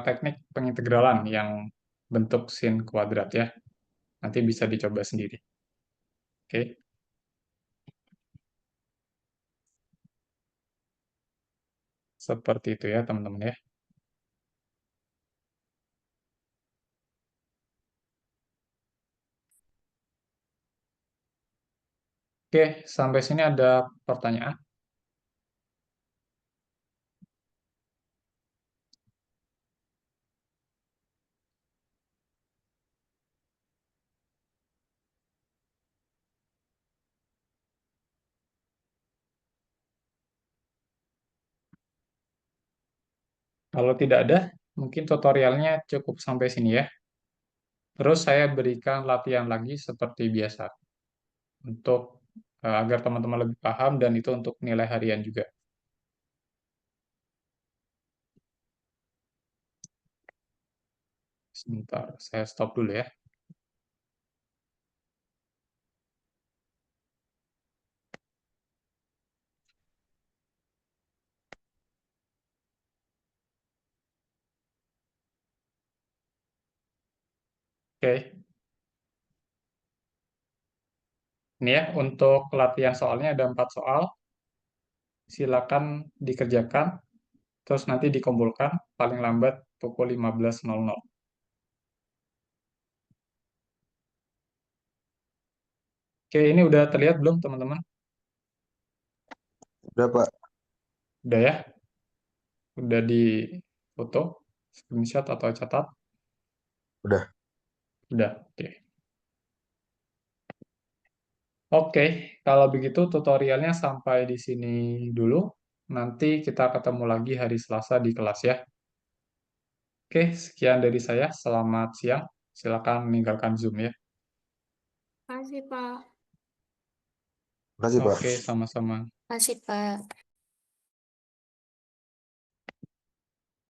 teknik pengintegralan yang bentuk sin kuadrat ya. Nanti bisa dicoba sendiri. Oke. Seperti itu ya, teman-teman ya. Oke, sampai sini ada pertanyaan? Kalau tidak ada, mungkin tutorialnya cukup sampai sini ya. Terus saya berikan latihan lagi seperti biasa untuk agar teman-teman lebih paham dan itu untuk nilai harian juga. Sebentar, saya stop dulu ya. Oke. Ini ya, untuk latihan soalnya ada 4 soal. Silakan dikerjakan, terus nanti dikumpulkan paling lambat pukul 15.00. Oke, ini udah terlihat belum teman-teman? Udah, Pak. Udah ya? Udah di foto, screenshot atau catat? Udah. Udah, oke. Oke, kalau begitu tutorialnya sampai di sini dulu. Nanti kita ketemu lagi hari Selasa di kelas ya. Oke, sekian dari saya. Selamat siang. Silakan meninggalkan Zoom ya. Kasih, Pak. Makasih, Pak. Oke, sama-sama. Kasih, Pak.